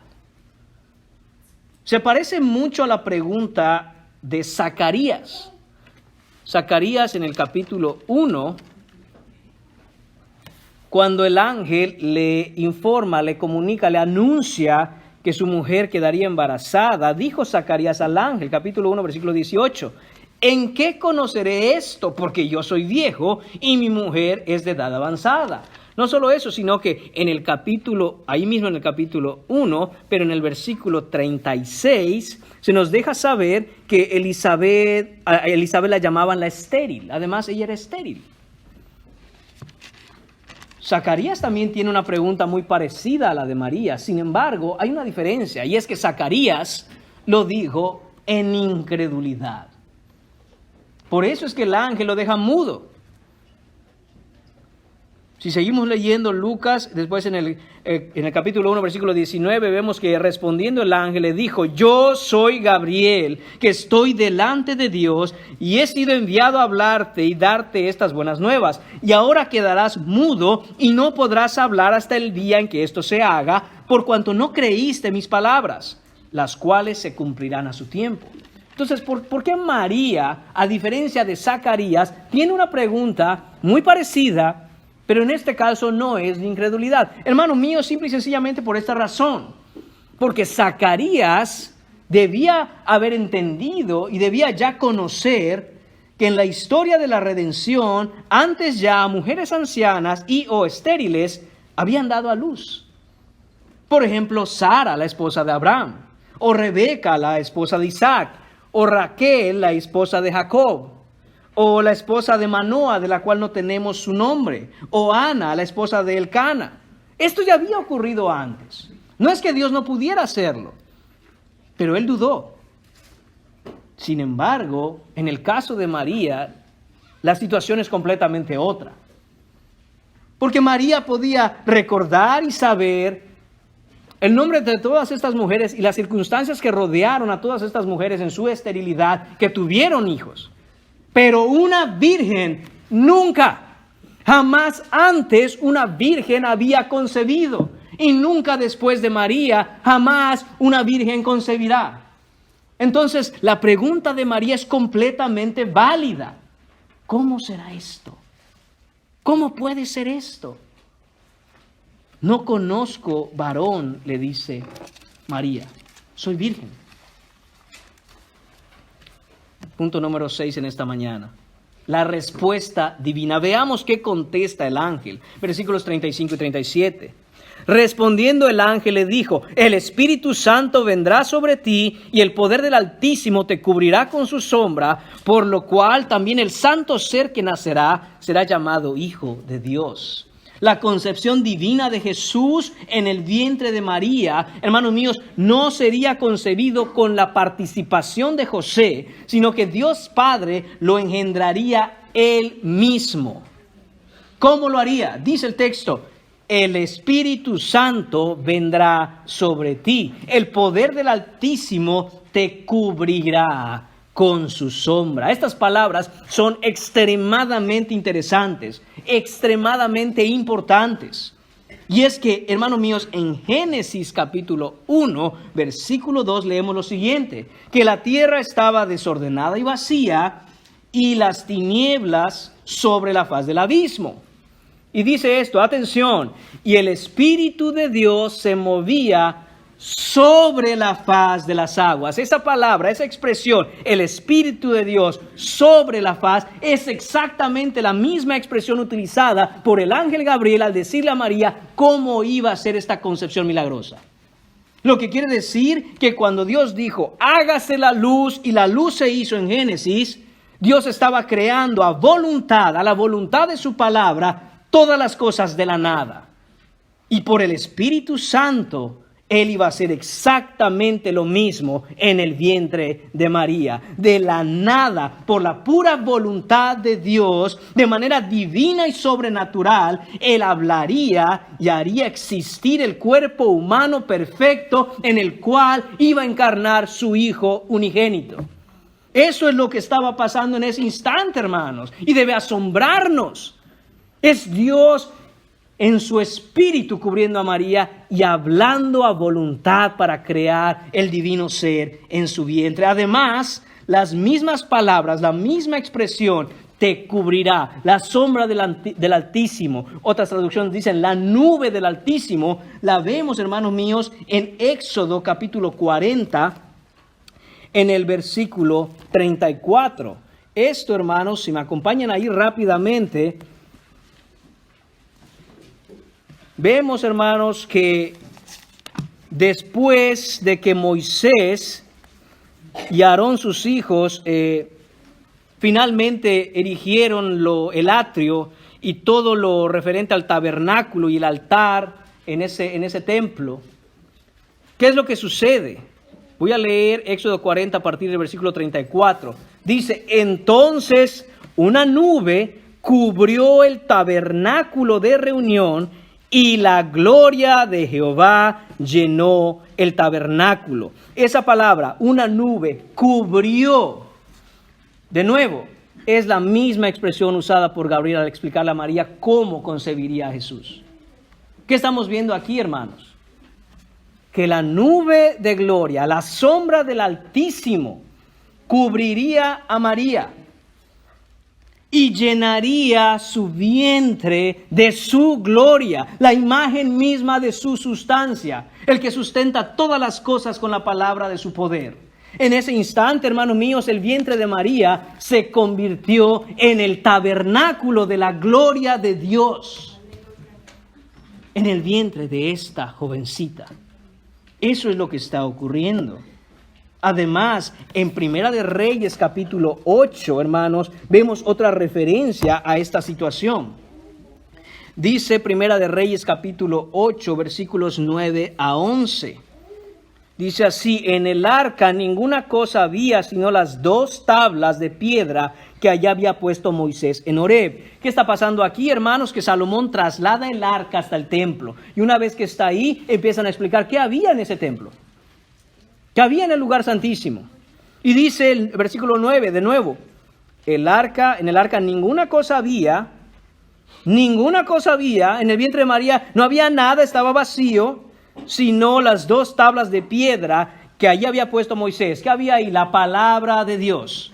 Se parece mucho a la pregunta de Zacarías. Zacarías en el capítulo 1, cuando el ángel le informa, le comunica, le anuncia que su mujer quedaría embarazada, dijo Zacarías al ángel, capítulo 1, versículo 18, ¿en qué conoceré esto? Porque yo soy viejo y mi mujer es de edad avanzada. No solo eso, sino que en el capítulo, ahí mismo en el capítulo 1, pero en el versículo 36, se nos deja saber que a Elizabeth la llamaban la estéril. Además, ella era estéril. Zacarías también tiene una pregunta muy parecida a la de María. Sin embargo, hay una diferencia, y es que Zacarías lo dijo en incredulidad. Por eso es que el ángel lo deja mudo. Si seguimos leyendo Lucas, después en el capítulo 1, versículo 19, vemos que respondiendo el ángel le dijo: yo soy Gabriel, que estoy delante de Dios, y he sido enviado a hablarte y darte estas buenas nuevas. Y ahora quedarás mudo y no podrás hablar hasta el día en que esto se haga, por cuanto no creíste mis palabras, las cuales se cumplirán a su tiempo. Entonces, ¿por qué María, a diferencia de Zacarías, tiene una pregunta muy parecida, pero en este caso no es de incredulidad? Hermano mío, simple y sencillamente por esta razón. Porque Zacarías debía haber entendido y debía ya conocer que en la historia de la redención, antes ya mujeres ancianas y o estériles habían dado a luz. Por ejemplo, Sara, la esposa de Abraham, o Rebeca, la esposa de Isaac, o Raquel, la esposa de Jacob, o la esposa de Manoa, de la cual no tenemos su nombre, o Ana, la esposa de Elcana. Esto ya había ocurrido antes. No es que Dios no pudiera hacerlo, pero él dudó. Sin embargo, en el caso de María, la situación es completamente otra. Porque María podía recordar y saber el nombre de todas estas mujeres y las circunstancias que rodearon a todas estas mujeres en su esterilidad, que tuvieron hijos. Pero una virgen nunca, jamás antes una virgen había concebido. Y nunca después de María, jamás una virgen concebirá. Entonces, la pregunta de María es completamente válida. ¿Cómo será esto? ¿Cómo puede ser esto? No conozco varón, le dice María. Soy virgen. Punto número 6 en esta mañana. La respuesta divina. Veamos qué contesta el ángel. Versículos 35 y 37. Respondiendo el ángel le dijo: el Espíritu Santo vendrá sobre ti y el poder del Altísimo te cubrirá con su sombra, por lo cual también el santo ser que nacerá será llamado Hijo de Dios. La concepción divina de Jesús en el vientre de María, hermanos míos, no sería concebido con la participación de José, sino que Dios Padre lo engendraría él mismo. ¿Cómo lo haría? Dice el texto: el Espíritu Santo vendrá sobre ti. El poder del Altísimo te cubrirá con su sombra. Estas palabras son extremadamente interesantes, extremadamente importantes. Y es que, hermanos míos, en Génesis capítulo 1, versículo 2, leemos lo siguiente: que la tierra estaba desordenada y vacía, y las tinieblas sobre la faz del abismo. Y dice esto, atención: y el Espíritu de Dios se movía sobre la faz de las aguas. Esa palabra, esa expresión, el Espíritu de Dios sobre la faz, es exactamente la misma expresión utilizada por el ángel Gabriel al decirle a María cómo iba a ser esta concepción milagrosa. Lo que quiere decir que cuando Dios dijo: hágase la luz, y la luz se hizo en Génesis, Dios estaba creando a la voluntad de su palabra, todas las cosas de la nada. Y por el Espíritu Santo, Él iba a hacer exactamente lo mismo en el vientre de María. De la nada, por la pura voluntad de Dios, de manera divina y sobrenatural, Él hablaría y haría existir el cuerpo humano perfecto en el cual iba a encarnar su Hijo unigénito. Eso es lo que estaba pasando en ese instante, hermanos, y debe asombrarnos. Es Dios en su espíritu cubriendo a María y hablando a voluntad para crear el divino ser en su vientre. Además, las mismas palabras, la misma expresión, te cubrirá, la sombra del Altísimo. Otras traducciones dicen la nube del Altísimo. La vemos, hermanos míos, en Éxodo capítulo 40, en el versículo 34. Esto, hermanos, si me acompañan ahí rápidamente, vemos, hermanos, que después de que Moisés y Aarón, sus hijos, finalmente erigieron el atrio y todo lo referente al tabernáculo y el altar en ese templo, ¿qué es lo que sucede? Voy a leer Éxodo 40 a partir del versículo 34. Dice, entonces una nube cubrió el tabernáculo de reunión y la gloria de Jehová llenó el tabernáculo. Esa palabra, una nube, cubrió. De nuevo, es la misma expresión usada por Gabriel al explicarle a María cómo concebiría a Jesús. ¿Qué estamos viendo aquí, hermanos? Que la nube de gloria, la sombra del Altísimo, cubriría a María y llenaría su vientre de su gloria, la imagen misma de su sustancia, el que sustenta todas las cosas con la palabra de su poder. En ese instante, hermanos míos, el vientre de María se convirtió en el tabernáculo de la gloria de Dios, en el vientre de esta jovencita. Eso es lo que está ocurriendo. Además, en Primera de Reyes, capítulo 8, hermanos, vemos otra referencia a esta situación. Dice Primera de Reyes, capítulo 8, versículos 9 a 11. Dice así, en el arca ninguna cosa había sino las 2 tablas de piedra que allá había puesto Moisés en Horeb. ¿Qué está pasando aquí, hermanos? Que Salomón traslada el arca hasta el templo. Y una vez que está ahí, empiezan a explicar qué había en ese templo. ¿Qué había en el lugar santísimo? Y dice el versículo 9, de nuevo, en el arca ninguna cosa había, en el vientre de María no había nada, estaba vacío, sino las 2 tablas de piedra que allí había puesto Moisés. ¿Qué había ahí? La palabra de Dios.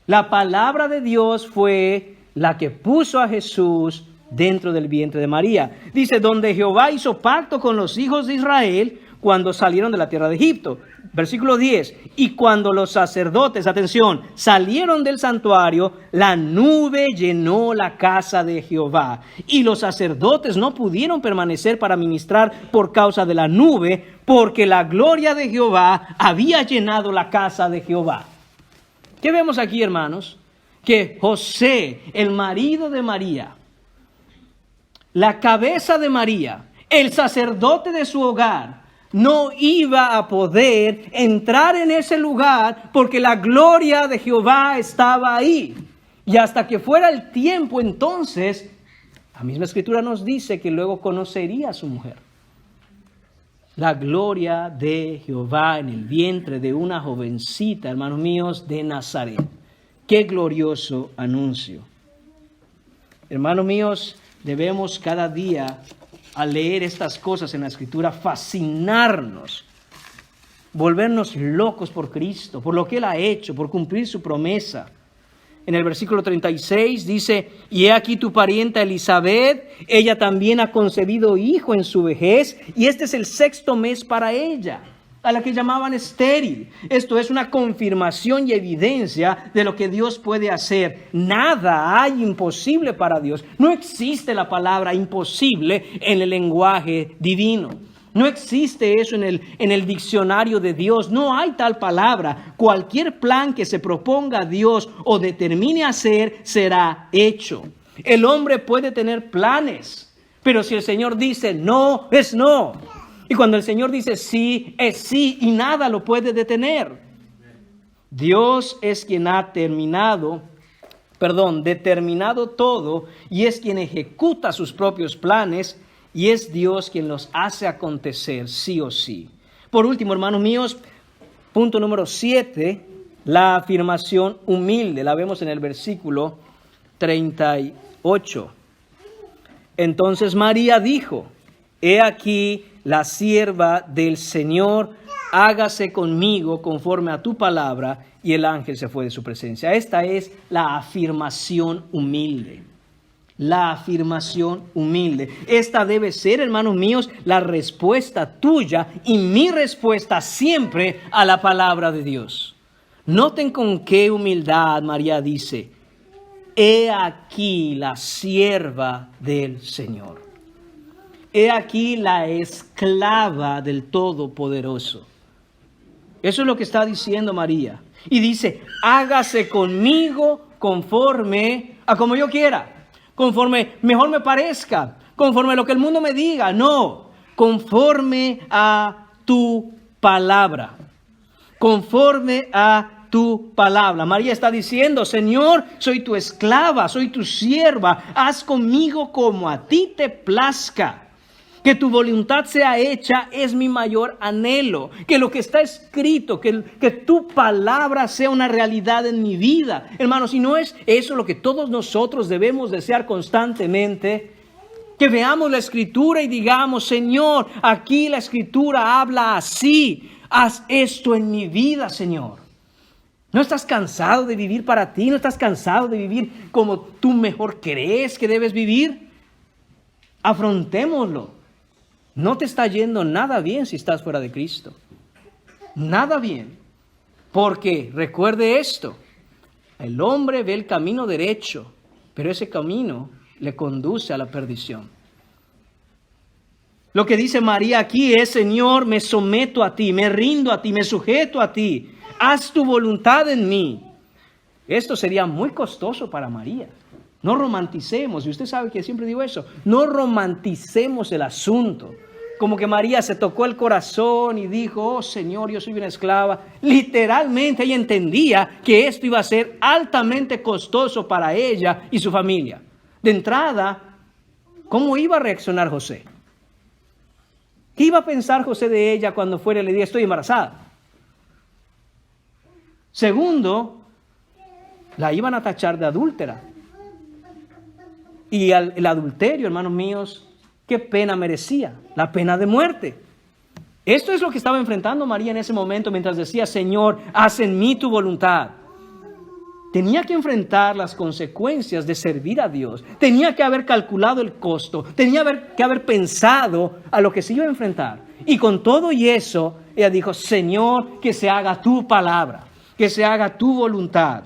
La palabra de Dios fue la que puso a Jesús dentro del vientre de María. Dice, donde Jehová hizo pacto con los hijos de Israel cuando salieron de la tierra de Egipto. Versículo 10. Y cuando los sacerdotes, atención, salieron del santuario, la nube llenó la casa de Jehová. Y los sacerdotes no pudieron permanecer para ministrar por causa de la nube, porque la gloria de Jehová había llenado la casa de Jehová. ¿Qué vemos aquí, hermanos? Que José, el marido de María, la cabeza de María, el sacerdote de su hogar, no iba a poder entrar en ese lugar porque la gloria de Jehová estaba ahí. Y hasta que fuera el tiempo, entonces, la misma escritura nos dice que luego conocería a su mujer. La gloria de Jehová en el vientre de una jovencita, hermanos míos, de Nazaret. Qué glorioso anuncio. Hermanos míos, debemos cada día, al leer estas cosas en la Escritura, fascinarnos, volvernos locos por Cristo, por lo que Él ha hecho, por cumplir su promesa. En el versículo 36 dice, y he aquí tu parienta Elizabeth, ella también ha concebido hijo en su vejez, y este es el 6º mes para ella, a la que llamaban estéril. Esto es una confirmación y evidencia de lo que Dios puede hacer. Nada hay imposible para Dios. No existe la palabra imposible en el lenguaje divino. No existe eso en el diccionario de Dios. No hay tal palabra. Cualquier plan que se proponga a Dios o determine hacer será hecho. El hombre puede tener planes, pero si el Señor dice no, es no. Y cuando el Señor dice sí, es sí, y nada lo puede detener. Dios es quien ha determinado todo, y es quien ejecuta sus propios planes, y es Dios quien los hace acontecer sí o sí. Por último, hermanos míos, punto número 7, la afirmación humilde. La vemos en el versículo 38. Entonces María dijo, he aquí la sierva del Señor, hágase conmigo conforme a tu palabra. Y el ángel se fue de su presencia. Esta es la afirmación humilde. La afirmación humilde. Esta debe ser, hermanos míos, la respuesta tuya y mi respuesta siempre a la palabra de Dios. Noten con qué humildad María dice, he aquí la sierva del Señor. he aquí la esclava del Todopoderoso. Eso es lo que está diciendo María. Y dice, hágase conmigo conforme a como yo quiera, conforme mejor me parezca, conforme a lo que el mundo me diga. No, conforme a tu palabra. Conforme a tu palabra. María está diciendo, Señor, soy tu esclava, soy tu sierva, haz conmigo como a ti te plazca. Que tu voluntad sea hecha es mi mayor anhelo. Que lo que está escrito, que tu palabra sea una realidad en mi vida. Hermanos, si no es eso lo que todos nosotros debemos desear constantemente, que veamos la Escritura y digamos, Señor, aquí la Escritura habla así. Haz esto en mi vida, Señor. ¿No estás cansado de vivir para ti? ¿No estás cansado de vivir como tú mejor crees que debes vivir? Afrontémoslo. No te está yendo nada bien si estás fuera de Cristo. Nada bien. Porque recuerde esto. El hombre ve el camino derecho, pero ese camino le conduce a la perdición. Lo que dice María aquí es, Señor, me someto a ti, me rindo a ti, me sujeto a ti. Haz tu voluntad en mí. Esto sería muy costoso para María. No romanticemos, y usted sabe que siempre digo eso, no romanticemos el asunto. Como que María se tocó el corazón y dijo, oh Señor, yo soy una esclava. Literalmente ella entendía que esto iba a ser altamente costoso para ella y su familia. De entrada, ¿cómo iba a reaccionar José? ¿Qué iba a pensar José de ella cuando fuera y le diga, estoy embarazada? Segundo, la iban a tachar de adúltera. Y el adulterio, hermanos míos, ¿qué pena merecía? La pena de muerte. Esto es lo que estaba enfrentando María en ese momento mientras decía, Señor, haz en mí tu voluntad. Tenía que enfrentar las consecuencias de servir a Dios. Tenía que haber calculado el costo. Tenía que haber pensado a lo que se iba a enfrentar. Y con todo y eso, ella dijo, Señor, que se haga tu palabra, que se haga tu voluntad.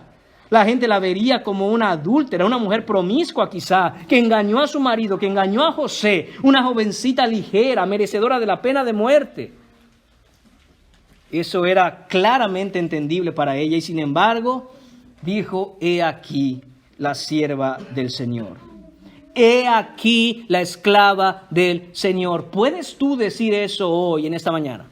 La gente la vería como una adúltera, una mujer promiscua quizá, que engañó a su marido, que engañó a José, una jovencita ligera, merecedora de la pena de muerte. Eso era claramente entendible para ella y sin embargo dijo, he aquí la sierva del Señor. He aquí la esclava del Señor. ¿Puedes tú decir eso hoy, en esta mañana?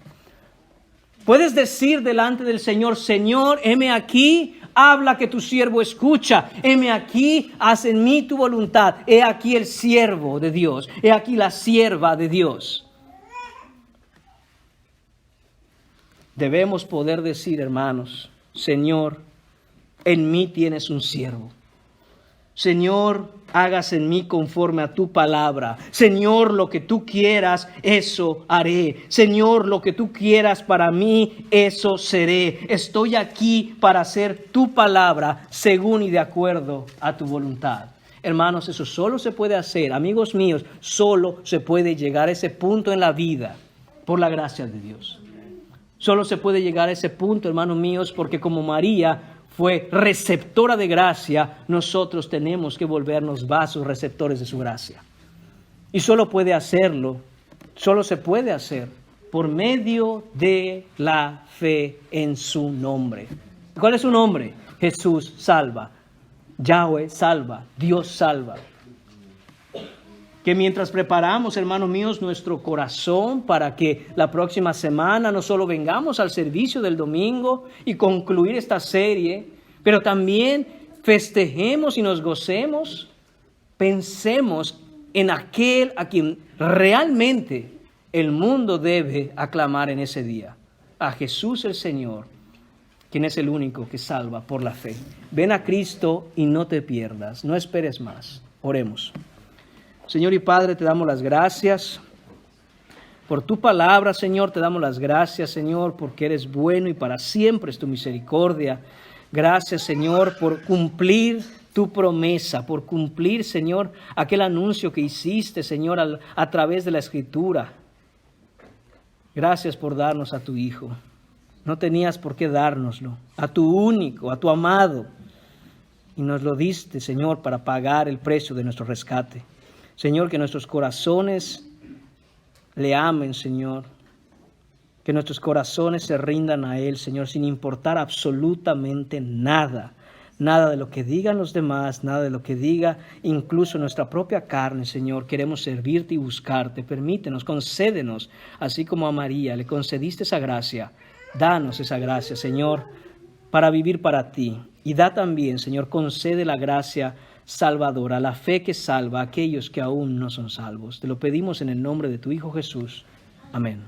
¿Puedes decir delante del Señor, Señor, heme aquí? Habla que tu siervo escucha. Heme aquí, haz en mí tu voluntad. He aquí el siervo de Dios. He aquí la sierva de Dios. Debemos poder decir, hermanos, Señor, en mí tienes un siervo. Señor, hágase en mí conforme a tu palabra. Señor, lo que tú quieras, eso haré. Señor, lo que tú quieras para mí, eso seré. Estoy aquí para hacer tu palabra según y de acuerdo a tu voluntad. Hermanos, eso solo se puede hacer, amigos míos, solo se puede llegar a ese punto en la vida por la gracia de Dios. Solo se puede llegar a ese punto, hermanos míos, porque como María fue receptora de gracia, nosotros tenemos que volvernos vasos receptores de su gracia. Y solo puede hacerlo, solo se puede hacer por medio de la fe en su nombre. ¿Cuál es su nombre? Jesús salva, Yahweh salva, Dios salva. Que mientras preparamos, hermanos míos, nuestro corazón para que la próxima semana no solo vengamos al servicio del domingo y concluir esta serie, pero también festejemos y nos gocemos, pensemos en aquel a quien realmente el mundo debe aclamar en ese día, a Jesús el Señor, quien es el único que salva por la fe. Ven a Cristo y no te pierdas, no esperes más. Oremos. Señor y Padre, te damos las gracias por tu palabra, Señor. Te damos las gracias, Señor, porque eres bueno y para siempre es tu misericordia. Gracias, Señor, por cumplir tu promesa, por cumplir, Señor, aquel anuncio que hiciste, Señor, a través de la Escritura. Gracias por darnos a tu Hijo. No tenías por qué dárnoslo, a tu único, a tu amado. Y nos lo diste, Señor, para pagar el precio de nuestro rescate. Señor, que nuestros corazones le amen, Señor. Que nuestros corazones se rindan a Él, Señor, sin importar absolutamente nada. Nada de lo que digan los demás, nada de lo que diga incluso nuestra propia carne, Señor. Queremos servirte y buscarte. Permítenos, concédenos, así como a María le concediste esa gracia. Danos esa gracia, Señor, para vivir para ti. Y da también, Señor, concede la gracia salvadora, la fe que salva a aquellos que aún no son salvos. Te lo pedimos en el nombre de tu Hijo Jesús. Amén.